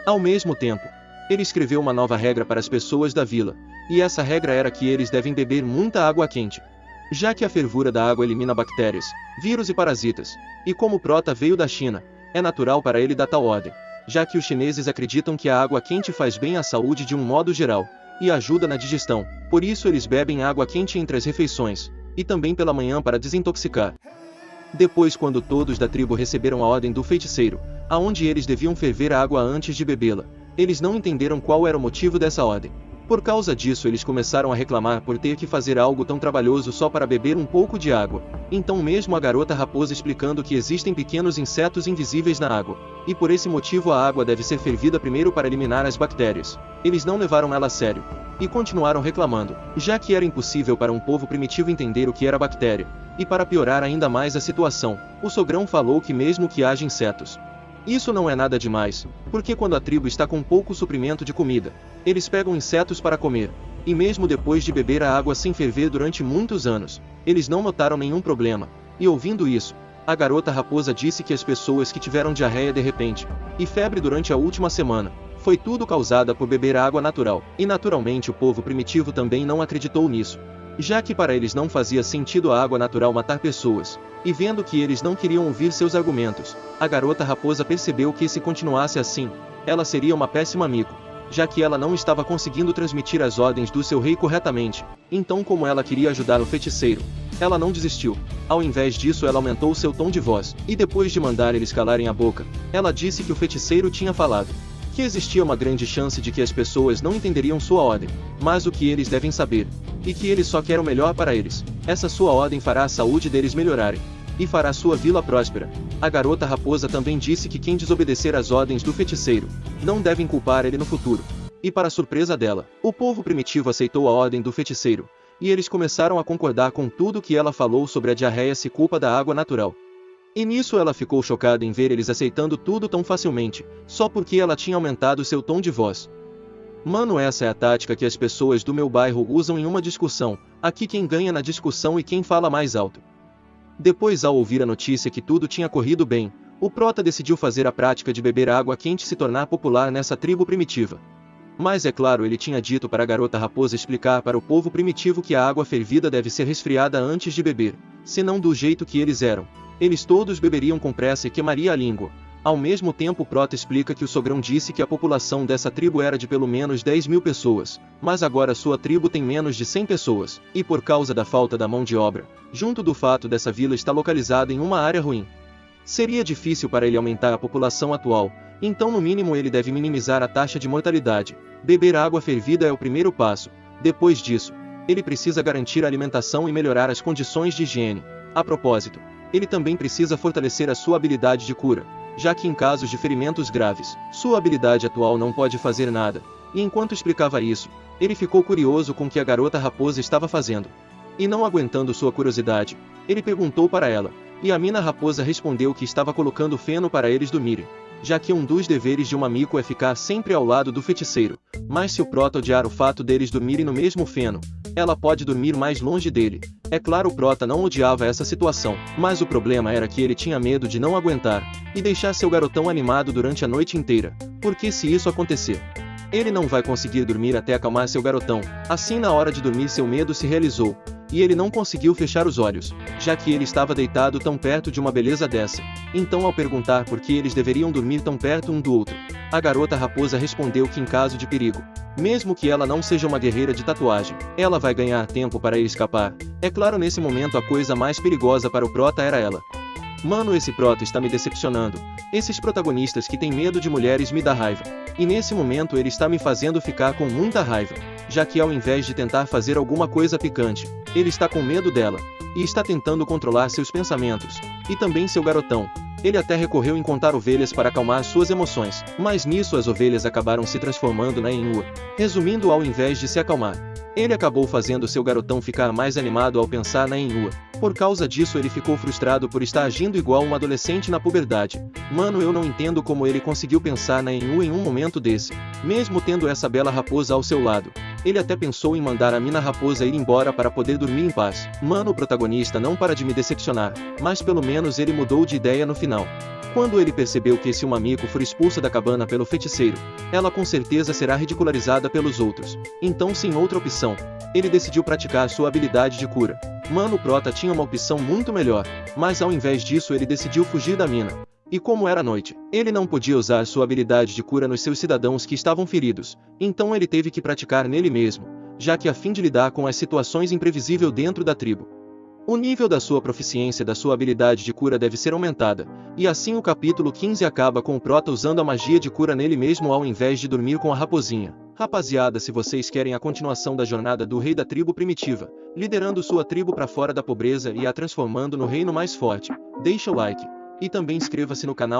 Ao mesmo tempo, ele escreveu uma nova regra para as pessoas da vila, e essa regra era que eles devem beber muita água quente, já que a fervura da água elimina bactérias, vírus e parasitas, e como o Prota veio da China, é natural para ele dar tal ordem, já que os chineses acreditam que a água quente faz bem à saúde de um modo geral, e ajuda na digestão. Por isso eles bebem água quente entre as refeições, e também pela manhã para desintoxicar. Depois, quando todos da tribo receberam a ordem do feiticeiro, aonde eles deviam ferver a água antes de bebê-la, eles não entenderam qual era o motivo dessa ordem. Por causa disso eles começaram a reclamar por ter que fazer algo tão trabalhoso só para beber um pouco de água. Então mesmo a garota raposa explicando que existem pequenos insetos invisíveis na água, e por esse motivo a água deve ser fervida primeiro para eliminar as bactérias. Eles não levaram ela a sério, e continuaram reclamando, já que era impossível para um povo primitivo entender o que era bactéria. E para piorar ainda mais a situação, o sogrão falou que mesmo que haja insetos, isso não é nada demais, porque quando a tribo está com pouco suprimento de comida, eles pegam insetos para comer, e mesmo depois de beber a água sem ferver durante muitos anos, eles não notaram nenhum problema. E ouvindo isso, a garota raposa disse que as pessoas que tiveram diarreia de repente, e febre durante a última semana, foi tudo causada por beber a água natural. E naturalmente o povo primitivo também não acreditou nisso, já que para eles não fazia sentido a água natural matar pessoas. E vendo que eles não queriam ouvir seus argumentos, a garota raposa percebeu que se continuasse assim, ela seria uma péssima amigo, já que ela não estava conseguindo transmitir as ordens do seu rei corretamente. Então, como ela queria ajudar o feiticeiro, ela não desistiu. Ao invés disso, ela aumentou seu tom de voz, e depois de mandar eles calarem a boca, ela disse que o feiticeiro tinha falado que existia uma grande chance de que as pessoas não entenderiam sua ordem, mas o que eles devem saber, e que ele só quer o melhor para eles. Essa sua ordem fará a saúde deles melhorarem, e fará sua vila próspera. A garota raposa também disse que quem desobedecer às ordens do feiticeiro, não devem culpar ele no futuro. E para surpresa dela, o povo primitivo aceitou a ordem do feiticeiro, e eles começaram a concordar com tudo que ela falou sobre a diarreia se culpa da água natural. E nisso ela ficou chocada em ver eles aceitando tudo tão facilmente, só porque ela tinha aumentado seu tom de voz. Mano, essa é a tática que as pessoas do meu bairro usam em uma discussão. Aqui quem ganha na discussão e quem fala mais alto. Depois, ao ouvir a notícia que tudo tinha corrido bem, o Prota decidiu fazer a prática de beber água quente se tornar popular nessa tribo primitiva. Mas é claro, ele tinha dito para a garota raposa explicar para o povo primitivo que a água fervida deve ser resfriada antes de beber, senão do jeito que eles eram, eles todos beberiam com pressa e queimaria a língua. Ao mesmo tempo, o Prota explica que o sogrão disse que a população dessa tribo era de pelo menos 10.000 pessoas, mas agora sua tribo tem menos de 100 pessoas, e por causa da falta da mão de obra, junto do fato dessa vila estar localizada em uma área ruim, seria difícil para ele aumentar a população atual, então no mínimo ele deve minimizar a taxa de mortalidade. Beber água fervida é o primeiro passo. Depois disso, ele precisa garantir a alimentação e melhorar as condições de higiene. A propósito, ele também precisa fortalecer a sua habilidade de cura, já que em casos de ferimentos graves, sua habilidade atual não pode fazer nada. E enquanto explicava isso, ele ficou curioso com o que a garota raposa estava fazendo. E não aguentando sua curiosidade, ele perguntou para ela, e a mina raposa respondeu que estava colocando feno para eles dormirem, já que um dos deveres de um amigo é ficar sempre ao lado do feiticeiro, mas se o prota odiar o fato deles dormirem no mesmo feno, ela pode dormir mais longe dele. É claro, o prota não odiava essa situação, mas o problema era que ele tinha medo de não aguentar e deixar seu garotão animado durante a noite inteira, porque se isso acontecer, ele não vai conseguir dormir até acalmar seu garotão. Assim, na hora de dormir, seu medo se realizou, e ele não conseguiu fechar os olhos, já que ele estava deitado tão perto de uma beleza dessa. Então, ao perguntar por que eles deveriam dormir tão perto um do outro, a garota raposa respondeu que em caso de perigo, mesmo que ela não seja uma guerreira de tatuagem, ela vai ganhar tempo para ele escapar. É claro, nesse momento a coisa mais perigosa para o prota era ela. Mano, esse prota está me decepcionando. Esses protagonistas que têm medo de mulheres me dá raiva. E nesse momento ele está me fazendo ficar com muita raiva, já que ao invés de tentar fazer alguma coisa picante, ele está com medo dela, e está tentando controlar seus pensamentos, e também seu garotão. Ele até recorreu em contar ovelhas para acalmar suas emoções, mas nisso as ovelhas acabaram se transformando na Enua. Resumindo, ao invés de se acalmar, ele acabou fazendo seu garotão ficar mais animado ao pensar na Enua. Por causa disso ele ficou frustrado por estar agindo igual um adolescente na puberdade. Mano, eu não entendo como ele conseguiu pensar na Enua em um momento desse, mesmo tendo essa bela raposa ao seu lado. Ele até pensou em mandar a mina raposa ir embora para poder dormir em paz. Mano, o protagonista não para de me decepcionar, mas pelo menos ele mudou de ideia no final. Quando ele percebeu que se uma Miko for expulsa da cabana pelo feiticeiro, ela com certeza será ridicularizada pelos outros. Então, sem outra opção, ele decidiu praticar sua habilidade de cura. Mano, o prota tinha uma opção muito melhor, mas ao invés disso ele decidiu fugir da mina. E como era noite, ele não podia usar sua habilidade de cura nos seus cidadãos que estavam feridos, então ele teve que praticar nele mesmo, já que a fim de lidar com as situações imprevisíveis dentro da tribo. O nível da sua proficiência da sua habilidade de cura deve ser aumentada, e assim o capítulo 15 acaba com o prota usando a magia de cura nele mesmo ao invés de dormir com a raposinha. Rapaziada, se vocês querem a continuação da jornada do rei da tribo primitiva, liderando sua tribo para fora da pobreza e a transformando no reino mais forte, deixa o like, e também inscreva-se no canal